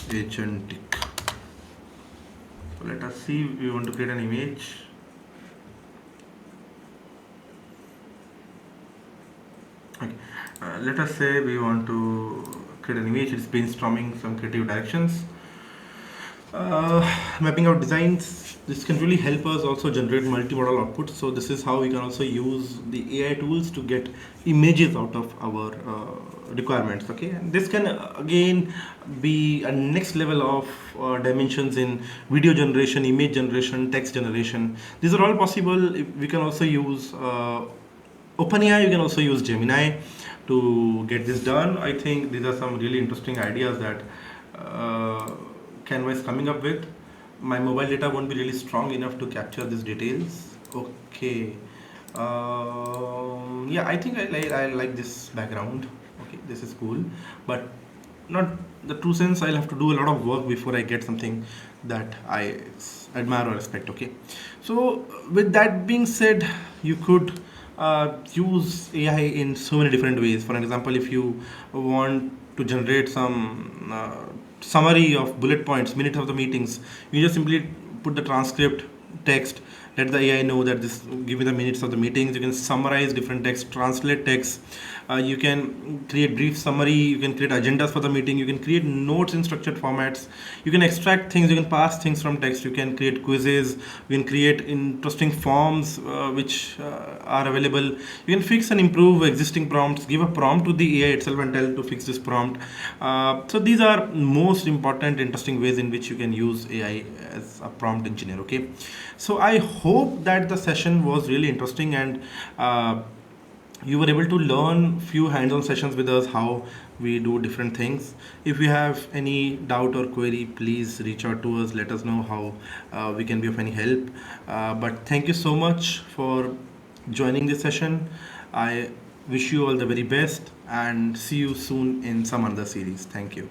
agentic. So let us see, we want to create an image. Let us say we want to create an image, it's brainstorming some creative directions, uh, mapping out designs. This can really help us also generate multimodal outputs. So this is how we can also use the AI tools to get images out of our requirements. Okay, and this can again be a next level of dimensions in video generation, image generation, text generation. These are all possible. We can also use OpenAI. You can also use Gemini to get this done. I think these are some really interesting ideas that uh, Canva is coming up with. My mobile data won't be really strong enough to capture these details. Okay. Yeah, I think I like this background. Okay, this is cool, but not the true sense. I'll have to do a lot of work before I get something that I admire or respect. Okay, so with that being said, you could use AI in so many different ways. For example, if you want to generate some summary of bullet points, minutes of the meetings, you just simply put the transcript text, let the AI know that this give me the minutes of the meetings. You can summarize different text, translate text. You can create brief summary. You can create agendas for the meeting. You can create notes in structured formats. You can extract things. You can pass things from text. You can create quizzes. You can create interesting forms which are available. You can fix and improve existing prompts. Give a prompt to the AI itself and tell to fix this prompt. So these are most important, interesting ways in which you can use AI as a prompt engineer. Okay, so I hope that the session was really interesting and you were able to learn few hands-on sessions with us how we do different things. If you have any doubt or query, please reach out to us. Let us know how we can be of any help. But thank you so much for joining this session. I wish you all the very best and see you soon in some other series. Thank you.